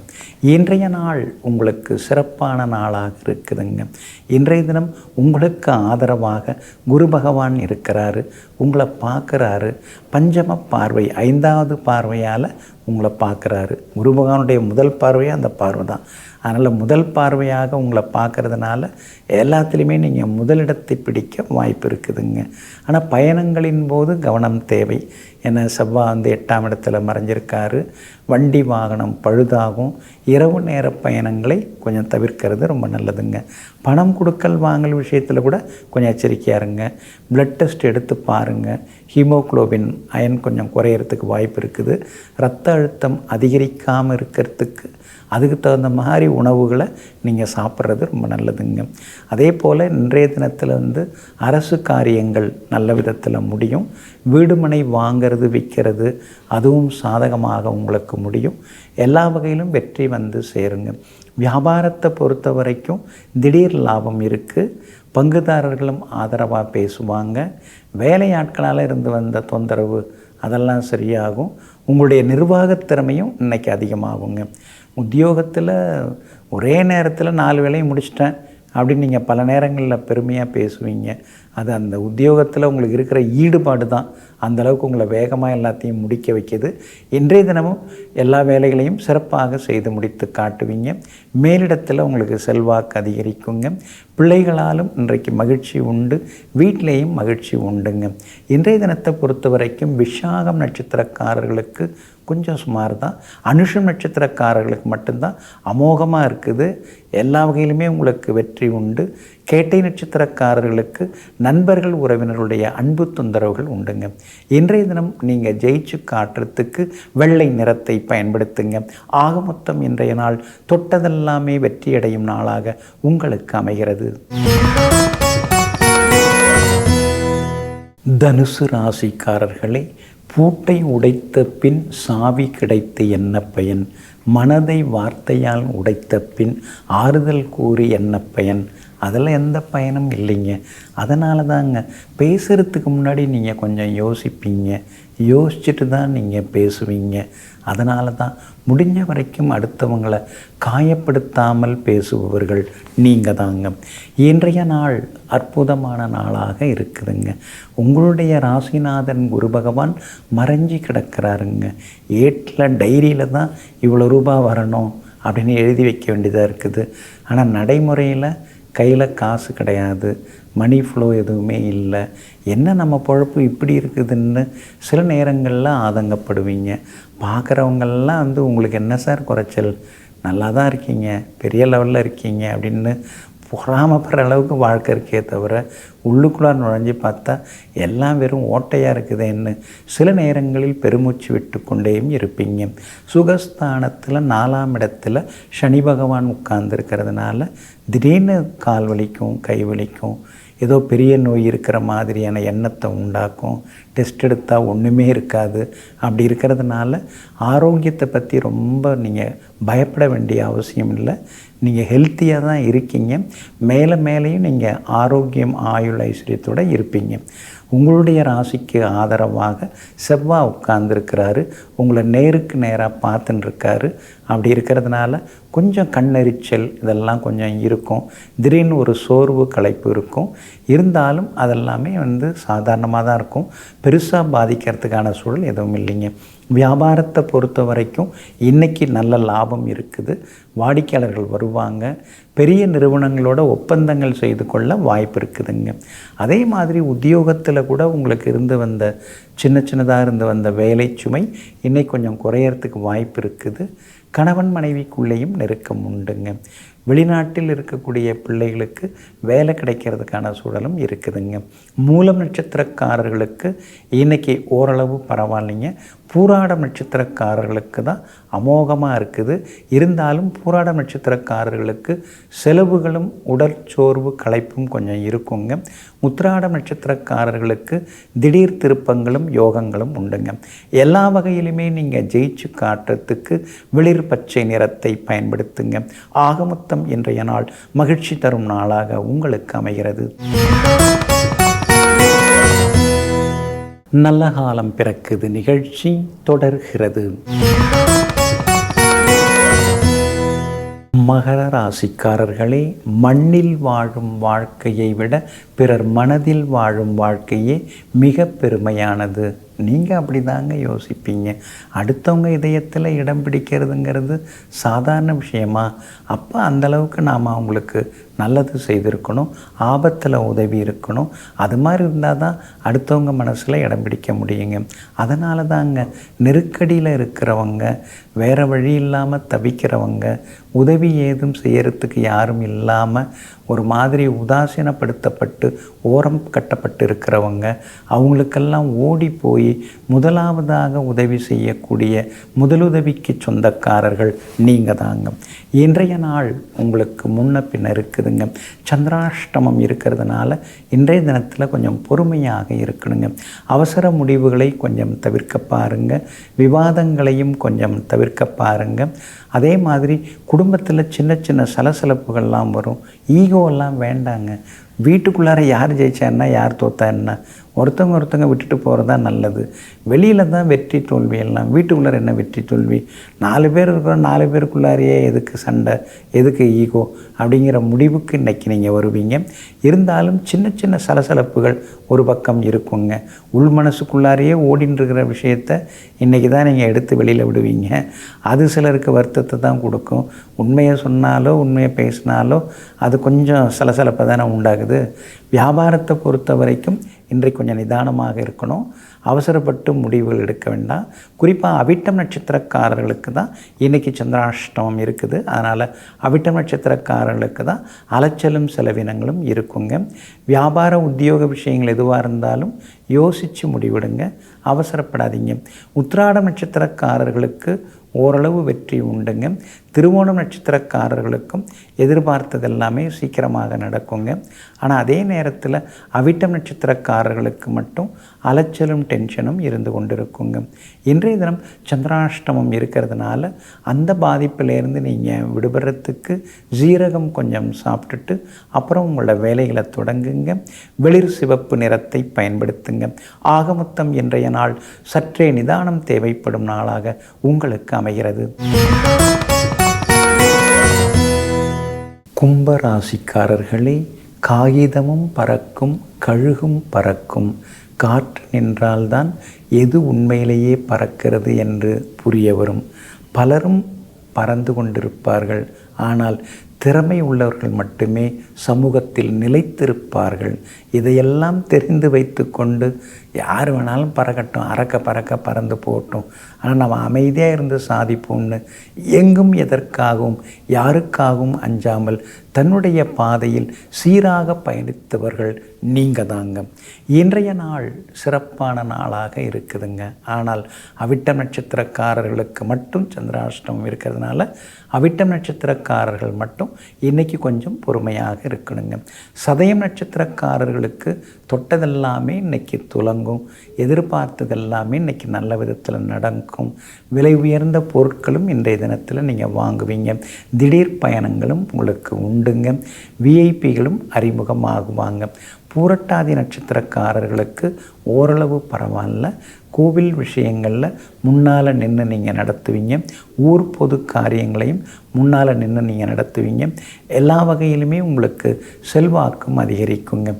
இன்றைய நாள் உங்களுக்கு சிறப்பான நாளாக இருக்குதுங்க. இன்றைய தினம் உங்களுக்கு ஆதரவாக குரு பகவான் இருக்கிறாரு. உங்களை பார்க்குறாரு. பஞ்சம பார்வை, 5வது பார்வையால் உங்களை பார்க்குறாரு. குரு பகவானுடைய முதல் பார்வையாக அந்த பார்வை தான். அதனால் முதல் பார்வையாக உங்களை பார்க்குறதுனால எல்லாத்துலேயுமே நீங்கள் முதலிடத்தை பிடிக்க வாய்ப்பு இருக்குதுங்க. ஆனால் பயணங்களின் போது கவனம் தேவை. ஏன்னா செவ்வாய் வந்து 8ஆம் இடத்துல மறைஞ்சிருக்காரு. வண்டி வாகனம் பழுதாகும். இரவு நேர பயணங்களை கொஞ்சம் தவிர்க்கிறது ரொம்ப நல்லதுங்க. பணம் கொடுக்கல் வாங்கல் விஷயத்தில் கூட கொஞ்சம் எச்சரிக்கையாக இருங்க. பிளட் டெஸ்ட் எடுத்து பாருங்கள். ஹீமோக்ளோபின் அயன் கொஞ்சம் குறையிறதுக்கு வாய்ப்பு இருக்குது. இரத்த அழுத்தம் அதிகரிக்காமல் இருக்கிறதுக்கு அதுக்கு தகுந்த மாதிரி உணவுகளை நீங்கள் சாப்பிட்றது ரொம்ப நல்லதுங்க. அதே போல் இன்றைய தினத்தில் வந்து அரசு காரியங்கள் நல்ல விதத்தில் முடியும். வீடுமனை வாங்கிறது விற்கிறது அதுவும் சாதகமாக உங்களுக்கு முடியும். எல்லா வகையிலும் வெற்றி வந்து சேருங்க. வியாபாரத்தை பொறுத்த வரைக்கும் திடீர் லாபம் இருக்குது. பங்குதாரர்களும் ஆதரவாக பேசுவாங்க. வேலையாட்களால் இருந்து வந்த தொந்தரவு அதெல்லாம் சரியாகும். உங்களுடைய நிர்வாகத் திறமையும் இன்றைக்கி அதிகமாகுங்க. உத்தியோகத்தில் ஒரே நேரத்தில் 4 வேலையும் முடிச்சிட்டேன் அப்படின்னு நீங்கள் பல நேரங்களில் பெருமையாக பேசுவீங்க. அது அந்த உத்தியோகத்தில் உங்களுக்கு இருக்கிற ஈடுபாடு தான் அந்தளவுக்கு உங்களை வேகமாக எல்லாத்தையும் முடிக்க வைக்கிது. இன்றைய தினமும் எல்லா வேலைகளையும் சிறப்பாக செய்து முடித்து காட்டுவீங்க. மேலிடத்தில் உங்களுக்கு செல்வாக்கு அதிகரிக்குங்க. பிள்ளைகளாலும் இன்றைக்கு மகிழ்ச்சி உண்டு. வீட்டிலேயும் மகிழ்ச்சி உண்டுங்க. இன்றைய தினத்தை பொறுத்த வரைக்கும் விசாகம் நட்சத்திரக்காரர்களுக்கு கொஞ்சம் சுமார் தான். அனுஷம் நட்சத்திரக்காரர்களுக்கு மட்டும்தான் அமோகமாக இருக்குது. எல்லா வகையிலுமே உங்களுக்கு வெற்றி உண்டு. கேட்டை நட்சத்திரக்காரர்களுக்கு நண்பர்கள் உறவினர்களுடைய அன்பு தொந்தரவுகள் உண்டுங்க. இன்றைய தினம் நீங்கள் ஜெயிச்சு காட்டுறதுக்கு வெள்ளை நிறத்தை பயன்படுத்துங்க. ஆக மொத்தம் இன்றைய நாள் தொட்டதெல்லாமே வெற்றியடையும் நாளாக உங்களுக்கு அமைகிறது. தனுசு ராசிக்காரர்களே, பூட்டை உடைத்த பின் சாவி கிடைத்து என்ன பயன்? மனதை வார்த்தையால் உடைத்த பின் ஆறுதல் கூறி என்ன பயன்? அதில் எந்த பயனும் இல்லைங்க. அதனால தாங்க பேசுகிறதுக்கு முன்னாடி நீங்கள் கொஞ்சம் யோசிப்பீங்க, யோசிச்சுட்டு தான் நீங்கள் பேசுவீங்க. அதனால தான் முடிஞ்ச வரைக்கும் அடுத்தவங்களை காயப்படுத்தாமல் பேசுபவர்கள் நீங்கள் தாங்க. இன்றைய நாள் அற்புதமான நாளாக இருக்குதுங்க. உங்களுடைய ராசிநாதன் குரு பகவான் மறைஞ்சி கிடக்கிறாருங்க. ஏட்டில் டைரியில் தான் இவ்வளோ ரூபாய் வரணும் அப்படின்னு எழுதி வைக்க வேண்டியதாக இருக்குது. ஆனால் நடைமுறையில் கையில் காசு கிடையாது, மணி ஃப்ளோ எதுவுமே இல்லை. என்ன நம்ம பொழப்பு இப்படி இருக்குதுன்னு சில நேரங்களில் ஆதங்கப்படுவீங்க. பார்க்குறவங்கெல்லாம் உங்களுக்கு என்ன சார் குறைச்சல், நல்லா தான் இருக்கீங்க, பெரிய லெவலில் இருக்கீங்க அப்படின்னு பொறாமப்படுற அளவுக்கு வாழ்க்கை இருக்கே தவிர உள்ளுக்குள்ளார் நுழைஞ்சி பார்த்தா எல்லாம் வெறும் ஓட்டையாக இருக்குதுன்னு சில நேரங்களில் பெருமூச்சு விட்டு கொண்டேயும் இருப்பீங்க. சுகஸ்தானத்தில் 4ஆம் இடத்துல சனி பகவான் உட்கார்ந்துருக்கிறதுனால திடீர்னு கால் வலிக்கும், கை வலிக்கும், ஏதோ பெரிய நோய் இருக்கிற மாதிரியான எண்ணத்தை உண்டாக்கும். டெஸ்ட் எடுத்தால் ஒன்றுமே இருக்காது. அப்படி இருக்கிறதுனால ஆரோக்கியத்தை பற்றி ரொம்ப நீங்கள் பயப்பட வேண்டிய அவசியம் இல்லை. நீங்கள் ஹெல்த்தியாக தான் இருக்கீங்க. மேலே மேலேயும் நீங்கள் ஆரோக்கியம், ஆயுள், ஐஸ்வர்யத்தோடு இருப்பீங்க. உங்களுடைய ராசிக்கு ஆதரவாக செவ்வாய் உட்கார்ந்துருக்கிறாரு. உங்களை நேருக்கு நேராக பார்த்துட்டுருக்காரு. அப்படி இருக்கிறதுனால கொஞ்சம் கண்ணெரிச்சல் இதெல்லாம் கொஞ்சம் இருக்கும். திடீர்னு ஒரு சோர்வு, களைப்பு இருக்கும். இருந்தாலும் அதெல்லாமே சாதாரணமாக தான் இருக்கும். பெருசாக பாதிக்கிறதுக்கான சூழல் எதுவும் இல்லைங்க. வியாபாரத்தை பொறுத்த வரைக்கும் இன்றைக்கி நல்ல லாபம் இருக்குது. வாடிக்கையாளர்கள் வருவாங்க. பெரிய நிறுவனங்களோட ஒப்பந்தங்கள் செய்து கொள்ள வாய்ப்பு இருக்குதுங்க. அதே மாதிரி உத்தியோகத்தில் கூட உங்களுக்கு சின்னதாக இருந்து வந்த வேலை சுமை இன்னைக்கு கொஞ்சம் குறையறதுக்கு வாய்ப்பு இருக்குது. கணவன் மனைவிக்குள்ளேயும் நெருக்கம் உண்டுங்க. வெளிநாட்டில் இருக்கக்கூடிய பிள்ளைகளுக்கு வேலை கிடைக்கிறதுக்கான சூழலும் இருக்குதுங்க. மூலம் நட்சத்திரக்காரர்களுக்கு இன்றைக்கி ஓரளவு பரவாயில்லைங்க. பூராடம் நட்சத்திரக்காரர்களுக்கு தான் அமோகமாக இருக்குது. இருந்தாலும் பூராடம் நட்சத்திரக்காரர்களுக்கு செலவுகளும் உடற்சோர்வு, களைப்பும் கொஞ்சம் இருக்குங்க. உத்திராடம் நட்சத்திரக்காரர்களுக்கு திடீர் திருப்பங்களும் யோகங்களும் உண்டுங்க. எல்லா வகையிலுமே நீங்கள் ஜெயிச்சு காட்டுறதுக்கு வெளிர் பச்சை நிறத்தை பயன்படுத்துங்க. ஆகமொத்தம் இன்றைய நாள் மகிழ்ச்சி தரும் நாளாக உங்களுக்கு அமைகிறது. நல்ல காலம் பிறக்குது நிகழ்ச்சி தொடர்கிறது. மகர ராசிக்காரர்களே, மண்ணில் வாழும் வாழ்க்கையை விட பிறர் மனதில் வாழும் வாழ்க்கையே மிக பெருமையானது. நீங்கள் அப்படி தாங்க யோசிப்பீங்க. அடுத்தவங்க இதயத்தில் இடம் பிடிக்கிறதுங்கிறது சாதாரண விஷயமா? அப்போ அந்தளவுக்கு நாம் அவங்களுக்கு நல்லது செய்திருக்கணும், ஆபத்தில் உதவி இருக்கணும். அது மாதிரி இருந்தால் தான் அடுத்தவங்க மனசில் இடம் பிடிக்க முடியுங்க. அதனால தாங்க நெருக்கடியில் இருக்கிறவங்க, வேறு வழி இல்லாமல் தவிக்கிறவங்க, உதவி ஏதும் செய்யறதுக்கு யாரும் இல்லாமல் ஒரு மாதிரி உதாசீனப்படுத்தப்பட்டு ஓரம் கட்டப்பட்டு இருக்கிறவங்க, அவங்களுக்கெல்லாம் ஓடி போய் முதலாவதாக உதவி செய்யக்கூடிய முதலுதவிக்கு சொந்தக்காரர்கள் நீங்கள் தாங்க. இன்றைய நாள் உங்களுக்கு முன்ன பின்ன இருக்குதுங்க. சந்திராஷ்டமம் இருக்கிறதுனால இன்றைய தினத்தில் கொஞ்சம் பொறுமையாக இருக்கணுங்க. அவசர முடிவுகளை கொஞ்சம் தவிர்க்க பாருங்க. விவாதங்களையும் கொஞ்சம் தவிர்க்க பாருங்க. அதே மாதிரி குடும்பத்தில் சின்ன சின்ன சலசலப்புகள்லாம் வரும். ஈகோவெல்லாம் வேண்டாங்க. வீட்டுக்குள்ளார யார் ஜெயிச்சா யார் தோத்தா என்ன, ஒருத்தவங்க விட்டுட்டு போகிறது தான் நல்லது. வெளியில் தான் வெற்றி தோல்வி எல்லாம், வீட்டுக்குள்ளார என்ன வெற்றி தோல்வி? 4 பேர் இருக்கிறோம், 4 பேருக்குள்ளாரையே எதுக்கு சண்டை, எதுக்கு ஈகோ அப்படிங்கிற முடிவுக்கு இன்றைக்கி நீங்கள் வருவீங்க. இருந்தாலும் சின்ன சின்ன சலசலப்புகள் ஒரு பக்கம் இருக்குங்க. உள் மனசுக்குள்ளாரையே ஓடின்னு இருக்கிற விஷயத்தை இன்றைக்கி தான் நீங்கள் எடுத்து வெளியில் விடுவீங்க. அது சிலருக்கு வருத்தத்தை தான் கொடுக்கும். உண்மையை சொன்னாலோ உண்மையை பேசினாலோ அது கொஞ்சம் சலசலப்பை தானே உண்டாகுது. வியாபாரத்தை பொறுத்த வரைக்கும் இன்றைக்கு கொஞ்சம் நிதானமாக இருக்கணும். அவசரப்பட்டு முடிவுகள் எடுக்க வேண்டாம். குறிப்பாக அவிட்டம் நட்சத்திரக்காரர்களுக்கு தான் இன்றைக்கி சந்திராஷ்டமம் இருக்குது. அதனால் அவிட்டம் நட்சத்திரக்காரர்களுக்கு தான் அலைச்சலும் செலவினங்களும் இருக்குங்க. வியாபார உத்தியோக விஷயங்கள் எதுவாக இருந்தாலும் யோசித்து முடிவிடுங்க, அவசரப்படாதீங்க. உத்திராடம் நட்சத்திரக்காரர்களுக்கு ஓரளவு வெற்றி உண்டுங்க. திருவோணம் நட்சத்திரக்காரர்களுக்கும் எதிர்பார்த்தது எல்லாமே சீக்கிரமாக நடக்குங்க. ஆனால் அதே நேரத்தில் அவிட்டம் நட்சத்திரக்காரர்களுக்கு மட்டும் அலைச்சலும் டென்ஷனும் இருந்து கொண்டிருக்குங்க. இன்றைய தினம் சந்திராஷ்டமம் இருக்கிறதுனால அந்த பாதிப்பிலேருந்து நீங்கள் விடுபடுறதுக்கு ஜீரகம் கொஞ்சம் சாப்பிட்டுட்டு அப்புறம் உங்களோட வேலைகளை தொடங்குங்க. வெளிர் சிவப்பு நிறத்தை பயன்படுத்துங்க. ஆகமொத்தம் இன்றைய நாள் சற்றே நிதானம் தேவைப்படும் நாளாக உங்களுக்கு அமைகிறது. கும்பராசிக்காரர்களே, காகிதமும் பறக்கும், கழுகும் பறக்கும். காற்று நின்றால்தான் எது உண்மையிலேயே பறக்கிறது என்று புரிய வரும். பலரும் பறந்து கொண்டிருப்பார்கள். ஆனால் திறமை உள்ளவர்கள் மட்டுமே சமூகத்தில் நிலைத்திருப்பார்கள். இதையெல்லாம் தெரிந்து வைத்து கொண்டு யார் வேணாலும் பறக்கட்டும், அறக்க பறக்க பறந்து போகட்டும், ஆனால் நம்ம அமைதியாக இருந்து சாதிப்போம்னு எங்கும் எதற்காகவும் யாருக்காகவும் அஞ்சாமல் தன்னுடைய பாதையில் சீராக பயணித்தவர்கள் நீங்கள் தாங்க. இன்றைய நாள் சிறப்பான நாளாக இருக்குதுங்க. ஆனால் அவிட்டம் நட்சத்திரக்காரர்களுக்கு மட்டும் சந்திராஷ்டமம் இருக்கிறதுனால அவிட்டம் நட்சத்திரக்காரர்கள் மட்டும் இன்றைக்கி கொஞ்சம் பொறுமையாக இருக்கணுங்க. சதயம் நட்சத்திரக்காரர்களுக்கு தொட்டதெல்லாமே இன்றைக்கி துலங்கும். எதிர்பார்த்ததெல்லாமே இன்றைக்கி நல்ல விதத்தில் நடக்கும். விலை உயர்ந்த பொருட்களும் இன்றைய தினத்தில் நீங்கள் வாங்குவீங்க. திடீர் பயணங்களும் உங்களுக்கு உண்டுங்க. விஐபிகளும் அறிமுகமாகுவாங்க. பூரட்டாதி நட்சத்திரக்காரர்களுக்கு ஓரளவு பரவாயில்ல. கோவில் விஷயங்களில் முன்னால் நின்று நீங்கள் நடத்துவீங்க. ஊர் பொது காரியங்களையும் முன்னால் நின்று நீங்கள் நடத்துவீங்க. எல்லா வகையிலுமே உங்களுக்கு செல்வாக்கும் அதிகரிக்குங்க.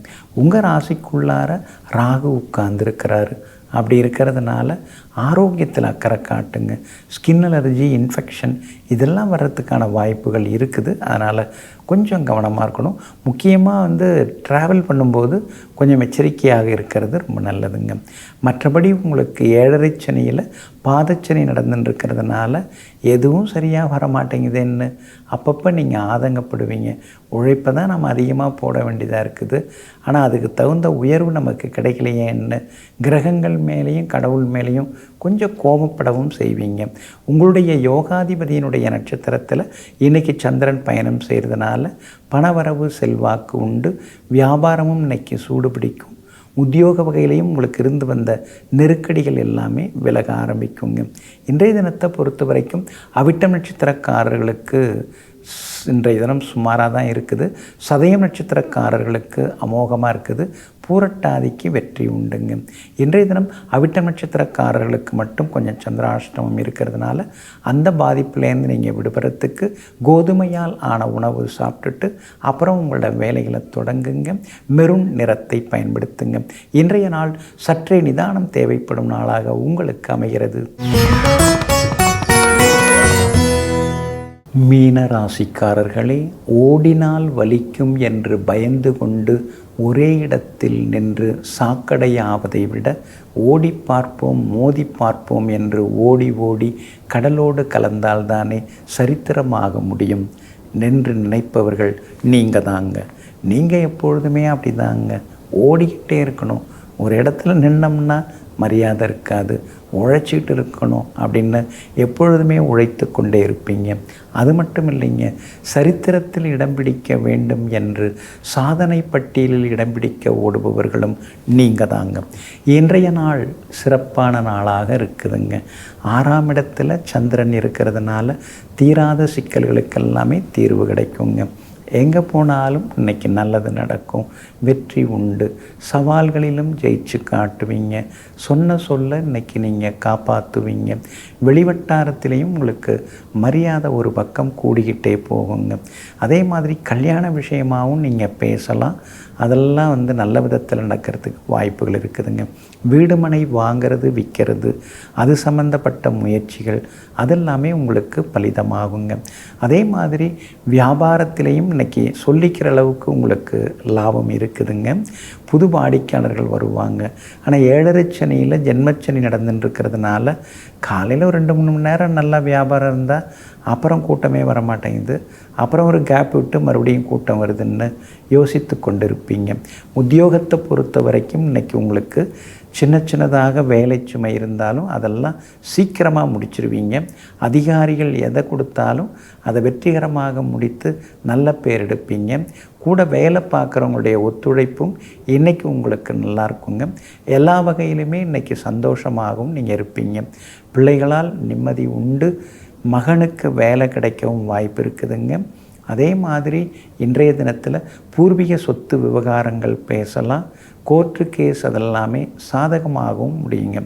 உங்கள் ராசிக்குள்ளார ராகு உட்கார்ந்துருக்கிறாரு. அப்படி இருக்கிறதுனால ஆரோக்கியத்தில் அக்கறை காட்டுங்க. ஸ்கின் அலர்ஜி, இன்ஃபெக்ஷன் இதெல்லாம் வர்றதுக்கான வாய்ப்புகள் இருக்குது. அதனால் கொஞ்சம் கவனமாக இருக்கணும். முக்கியமாக ட்ராவல் பண்ணும்போது கொஞ்சம் எச்சரிக்கையாக இருக்கிறது ரொம்ப நல்லதுங்க. மற்றபடி உங்களுக்கு 7.5 சனியில் பாதச்சனி நடந்துட்டுருக்கிறதுனால எதுவும் சரியாக வர மாட்டேங்குதுன்னு அப்பப்போ நீங்கள் ஆதங்கப்படுவீங்க. உழைப்பை தான் நம்ம அதிகமாக போட வேண்டியதாக இருக்குது. ஆனால் அதுக்கு தகுந்த உயர்வு நமக்கு கிடைக்கலையேன்னு கிரகங்கள் மேலேயும் கடவுள் மேலேயும் கொஞ்சம் கோபப்படவும் செய்வீங்க. உங்களுடைய யோகாதிபதியினுடைய நட்சத்திரத்தில் இன்றைக்கி சந்திரன் பயணம் செய்கிறதுனால பணவரவு செல்வாக்கு உண்டு. வியாபாரமும் இன்றைக்கி சூடு பிடிக்கும். உத்தியோக வகையிலையும் உங்களுக்கு இருந்து வந்த நெருக்கடிகள் எல்லாமே விலக ஆரம்பிக்குங்க. இன்றைய தினத்தை பொறுத்த வரைக்கும் அவிட்டம் நட்சத்திரக்காரர்களுக்கு இன்றைய தினம் சுமாராக தான் இருக்குது. சதயம் நட்சத்திரக்காரர்களுக்கு அமோகமாக இருக்குது. பூரட்டாதிக்கு வெற்றி உண்டுங்க. இன்றைய தினம் அவிட்டம் நட்சத்திரக்காரர்களுக்கு மட்டும் கொஞ்சம் சந்திராஷ்டமம் இருக்கிறதுனால அந்த பாதிப்புலேருந்து நீங்கள் விடுபடுறதுக்கு கோதுமையால் ஆன உணவு சாப்பிட்டுட்டு அப்புறம் உங்களோட வேலைகளை தொடங்குங்க. மெரூன் நிறத்தை பயன்படுத்துங்க. இன்றைய நாள் சற்றே நிதானம் தேவைப்படும் நாளாக உங்களுக்கு அமைகிறது. மீன ராசிக்காரர்களே, ஓடினால் வலிக்கும் என்று பயந்து கொண்டு ஒரே இடத்தில் நின்று சாக்கடையாவதை விட ஓடி பார்ப்போம், மோதி பார்ப்போம் என்று ஓடி ஓடி கடலோடு கலந்தால்தானே சரித்திரமாக முடியும் என்று நினைப்பவர்கள் நீங்கள் தாங்க. நீங்கள் எப்பொழுதுமே அப்படி தாங்க, ஓடிக்கிட்டே இருக்கணும். ஒரு இடத்துல நின்னோம்னா மரியாதை இருக்காது. உழைச்சிக்கிட்டு இருக்கணும் அப்படின்னு எப்பொழுதுமே உழைத்து கொண்டே இருப்பீங்க. அது மட்டும் இல்லைங்க, சரித்திரத்தில் இடம் பிடிக்க வேண்டும் என்று சாதனை பட்டியலில் இடம் பிடிக்க ஓடுபவர்களும் நீங்கள் தாங்க. இன்றைய நாள் சிறப்பான நாளாக இருக்குதுங்க. 6ஆம் இடத்துல சந்திரன் இருக்கிறதுனால தீராத சிக்கல்களுக்கெல்லாமே தீர்வு கிடைக்குங்க. எங்கே போனாலும் இன்றைக்கி நல்லது நடக்கும். வெற்றி உண்டு. சவால்களிலும் ஜெயிச்சு காட்டுவீங்க. சொன்ன சொல்ல இன்றைக்கி நீங்கள் காப்பாற்றுவீங்க. வெளிவட்டாரத்திலையும் உங்களுக்கு மரியாதை ஒரு பக்கம் கூடிக்கிட்டே போகுங்க. அதே மாதிரி கல்யாண விஷயமாகவும் நீங்கள் பேசலாம். அதெல்லாம் நல்ல விதத்தில் நடக்கிறதுக்கு வாய்ப்புகள் இருக்குதுங்க. வீடு மனை வாங்கிறது, விற்கிறது, அது சம்மந்தப்பட்ட முயற்சிகள் அதெல்லாமே உங்களுக்கு பலிதமாகுங்க. அதே மாதிரி வியாபாரத்திலையும் இன்றைக்கி சொல்லிக்கிற அளவுக்கு உங்களுக்கு லாபம் இருக்குதுங்க. புது வாடிக்கையாளர்கள் வருவாங்க. ஆனால் 7.5 சனியில் ஜென்மச்சனி நடந்துட்டுருக்கிறதுனால காலையில் ஒரு 2-3 மணி நேரம் நல்லா வியாபாரம் இருந்தால் அப்புறம் கூட்டமே வர மாட்டேங்குது. அப்புறம் ஒரு கேப் விட்டு மறுபடியும் கூட்டம் வருதுன்னு யோசித்து கொண்டிருப்பீங்க. உத்தியோகத்தை பொறுத்த வரைக்கும் இன்றைக்கி உங்களுக்கு சின்னதாக வேலை சுமை இருந்தாலும் அதெல்லாம் சீக்கிரமாக முடிச்சிருவீங்க. அதிகாரிகள் எதை கொடுத்தாலும் அதை வெற்றிகரமாக முடித்து நல்ல பேர் எடுப்பீங்க. கூட வேலை பார்க்குறவங்களுடைய ஒத்துழைப்பும் இன்றைக்கி உங்களுக்கு நல்லா இருக்குங்க. எல்லா வகையிலுமே இன்றைக்கி சந்தோஷமாகவும் நீங்கள் இருப்பீங்க. பிள்ளைகளால் நிம்மதி உண்டு. மகனுக்கு வேலை கிடைக்கவும் வாய்ப்பு இருக்குதுங்க. அதே மாதிரி இன்றைய தினத்தில் பூர்வீக சொத்து விவகாரங்கள் பேசலாம். கோர்ட்டு கேஸ் அதெல்லாமே சாதகமாகவும் முடியுங்க.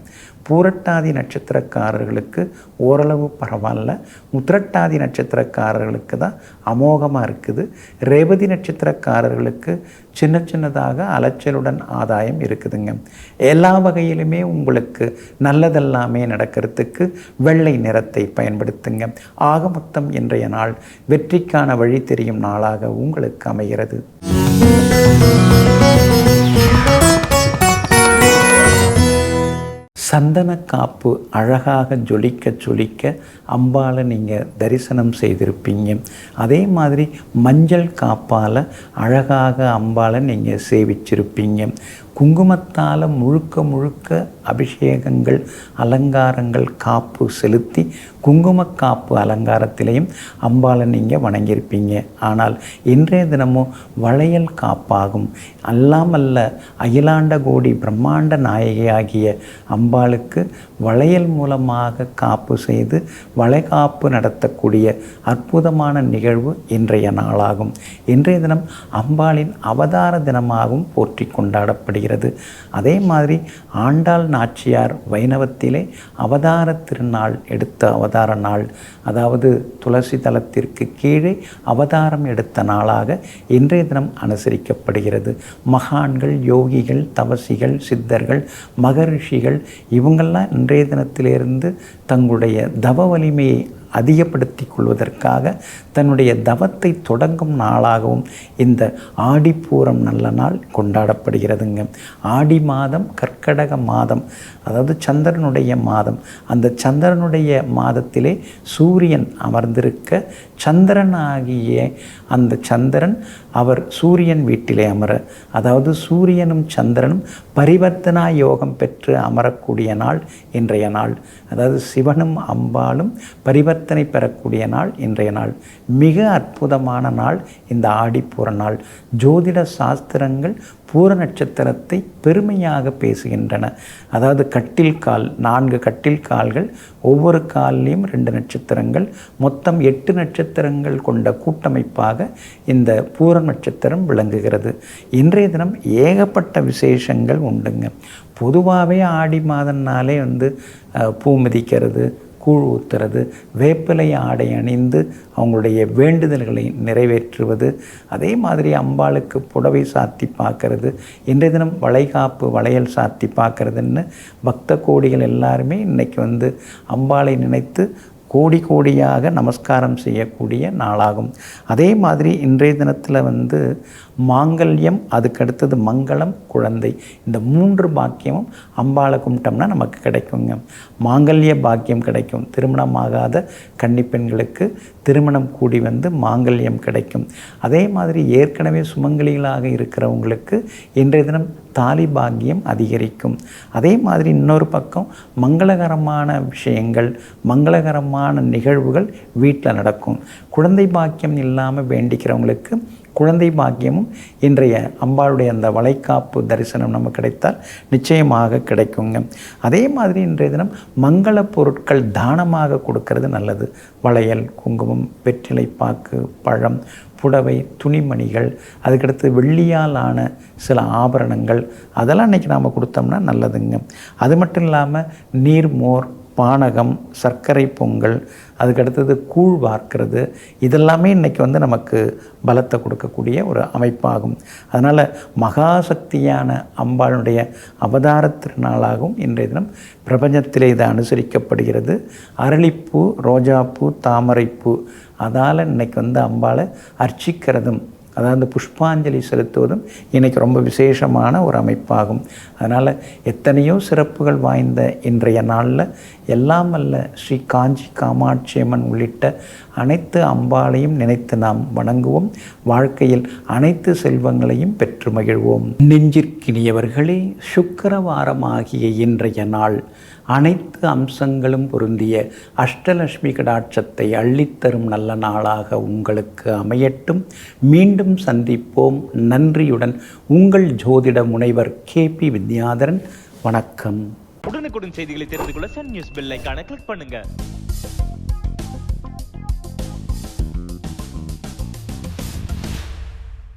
பூரட்டாதி நட்சத்திரக்காரர்களுக்கு ஓரளவு பரவாயில்ல. உத்திரட்டாதி நட்சத்திரக்காரர்களுக்கு தான் அமோகமாக இருக்குது. ரேவதி நட்சத்திரக்காரர்களுக்கு சின்னதாக அலைச்சலுடன் ஆதாயம் இருக்குதுங்க. எல்லா வகையிலுமே உங்களுக்கு நல்லதெல்லாமே நடக்கிறதுக்கு வெள்ளை நிறத்தை பயன்படுத்துங்க. ஆக மொத்தம் இன்றைய நாள் வெற்றிக்கான வழி தெரியும் நாளாக உங்களுக்கு அமைகிறது. சந்தன காப்பு அழகாக ஜொலிக்க அம்பாளை நீங்கள் தரிசனம் செய்திருப்பீங்க. அதே மாதிரி மஞ்சள் காப்பால் அழகாக அம்பாளை நீங்கள் சேவிச்சிருப்பீங்க. குங்குமத்தால் முழுக்க அபிஷேகங்கள் அலங்காரங்கள் காப்பு செலுத்தி குங்குமக்காப்பு அலங்காரத்திலையும் அம்பாளை நீங்கள் வணங்கியிருப்பீங்க. ஆனால் இன்றைய தினமும் வளையல் காப்பாகும். அல்லாமல்ல அகிலாண்ட கோடி பிரம்மாண்ட நாயகியாகிய அம்பாளுக்கு வளையல் மூலமாக காப்பு செய்து வளைகாப்பு நடத்தக்கூடிய அற்புதமான நிகழ்வு இன்றைய நாளாகும். இன்றைய தினம் அம்பாளின் அவதார தினமாகவும் போற்றி கொண்டாடப்படுகிறது. அதே மாதிரி ஆண்டாள் நாச்சியார் வைணவத்திலே அவதார திருநாள் எடுத்த அவதார நாள், அதாவது துளசி தலத்திற்கு கீழே அவதாரம் எடுத்த நாளாக இன்றைய தினம் அனுசரிக்கப்படுகிறது. மகான்கள், யோகிகள், தவசிகள், சித்தர்கள், மகரிஷிகள் இவங்கெல்லாம் இன்றைய தினத்திலிருந்து தங்களுடைய தவ வலிமையை அதிகப்படுத்தி கொள்வதற்காக தன்னுடைய தவத்தை தொடங்கும் நாளாகவும் இந்த ஆடிப்பூரம் நல்ல நாள் கொண்டாடப்படுகிறதுங்க. ஆடி மாதம் கர்க்கடக மாதம், அதாவது சந்திரனுடைய மாதம். அந்த சந்திரனுடைய மாதத்திலே சூரியன் அமர்ந்திருக்க சந்திரனாகிய அந்த சந்திரன் அவர் சூரியன் வீட்டிலே அமர, அதாவது சூரியனும் சந்திரனும் பரிவர்த்தனா யோகம் பெற்று அமரக்கூடிய நாள் இன்றைய நாள். அதாவது சிவனும் அம்பாளும் பரிவர்த்தனை பெறக்கூடிய நாள் இன்றைய நாள். மிக அற்புதமான நாள் இந்த ஆடிப்பூர நாள். ஜோதிட சாஸ்திரங்கள் பூர நட்சத்திரத்தை பெருமையாக பேசுகின்றன. அதாவது கட்டில் கால், 4 கட்டில் கால்கள், ஒவ்வொரு கால்லையும் 2 நட்சத்திரங்கள், மொத்தம் 8 நட்சத்திரங்கள் கொண்ட கூட்டமைப்பாக இந்த பூர நட்சத்திரம் விளங்குகிறது. இன்றைய தினம் ஏகப்பட்ட விசேஷங்கள் உண்டுங்க. பொதுவாகவே ஆடி மாதம்னாலே பூ மிதிக்கிறது, கூழ் ஊத்துறது, வேப்பிலை ஆடை அணிந்து அவங்களுடைய வேண்டுதல்களை நிறைவேற்றுவது, அதே மாதிரி அம்பாளுக்கு புடவை சாத்தி பார்க்கறது, இன்றைய தினம் வளைகாப்பு வளையல் சாத்தி பார்க்கறதுன்னு பக்த கோடிகள் எல்லாருமே இன்றைக்கி அம்பாளை நினைத்து கோடியாக நமஸ்காரம் செய்யக்கூடிய நாளாகும். அதே மாதிரி இன்றைய தினத்தில் மாங்கல்யம், அதுக்கடுத்தது மங்களம், குழந்தை, இந்த 3 பாக்கியமும் அம்பாளை கும்பிட்டோம்னா நமக்கு கிடைக்குங்க. மாங்கல்ய பாக்கியம் கிடைக்கும். திருமணமாகாத கன்னிப்பெண்களுக்கு திருமணம் கூடி மாங்கல்யம் கிடைக்கும். அதே மாதிரி ஏற்கனவே சுமங்கலிகளாக இருக்கிறவங்களுக்கு இன்றைய தினம் தாலி பாக்கியம் அதிகரிக்கும். அதே மாதிரி இன்னொரு பக்கம் மங்களகரமான விஷயங்கள், மங்களகரமான நிகழ்வுகள் வீட்டில் நடக்கும். குழந்தை பாக்கியம் இல்லாமல் வேண்டிக்கிறவங்களுக்கு குழந்தை பாக்கியமும் இன்றைய அம்பாளுடைய அந்த வளைகாப்பு தரிசனம் நமக்கு கிடைத்தால் நிச்சயமாக கிடைக்குங்க. அதே மாதிரி இன்றைய தினம் மங்கள பொருட்கள் தானமாக கொடுக்கறது நல்லது. வளையல், குங்குமம், வெற்றிலை பாக்கு, பழம், புடவை, துணிமணிகள், அதுக்கடுத்து வெள்ளியால் ஆன சில ஆபரணங்கள், அதெல்லாம் இன்றைக்கி நாம் கொடுத்தோம்னா நல்லதுங்க. அது மட்டும் இல்லாமல் நீர்மோர், பானகம், சர்க்கரை பொங்கல், அதுக்கடுத்தது கூழ் வார்க்கிறது, இதெல்லாமே இன்றைக்கி நமக்கு பலத்தை கொடுக்கக்கூடிய ஒரு அமைப்பாகும். அதனால் மகாசக்தியான அம்பாளுடைய அவதார திருநாளாகவும் இன்றைய தினம் பிரபஞ்சத்திலே இது அனுசரிக்கப்படுகிறது. அரளிப்பூ, ரோஜாப்பூ, தாமரைப்பூ, அதால் இன்றைக்கி அம்பாளை அர்ச்சிக்கிறதும், அதாவது புஷ்பாஞ்சலி செலுத்துவதும் இன்றைக்கி ரொம்ப விசேஷமான ஒரு அமைப்பாகும். அதனால் எத்தனையோ சிறப்புகள் வாய்ந்த இன்றைய நாளில் எல்லாம் அல்ல ஸ்ரீ காஞ்சி காமாட்சி அம்மன் உள்ளிட்ட அனைத்து அம்பாளையும் நினைத்து நாம் வணங்குவோம். வாழ்க்கையில் அனைத்து செல்வங்களையும் பெற்று மகிழ்வோம். நெஞ்சிற்கினியவர்களே, சுக்கிரவாரமாகிய இன்றைய நாள் அனைத்து அம்சங்களும் பொருந்திய அஷ்டலட்சுமி கடாட்சத்தை அள்ளித்தரும் நல்ல நாளாக உங்களுக்கு அமையட்டும். மீண்டும் சந்திப்போம். நன்றியுடன் உங்கள் ஜோதிட முனைவர் KP வித்யாதரன். வணக்கம். உடனுக்குடன் செய்திகளை தெரிந்து கொள்ள சன் நியூஸ் பெல் ஐகானை கிளிக் பண்ணுங்க.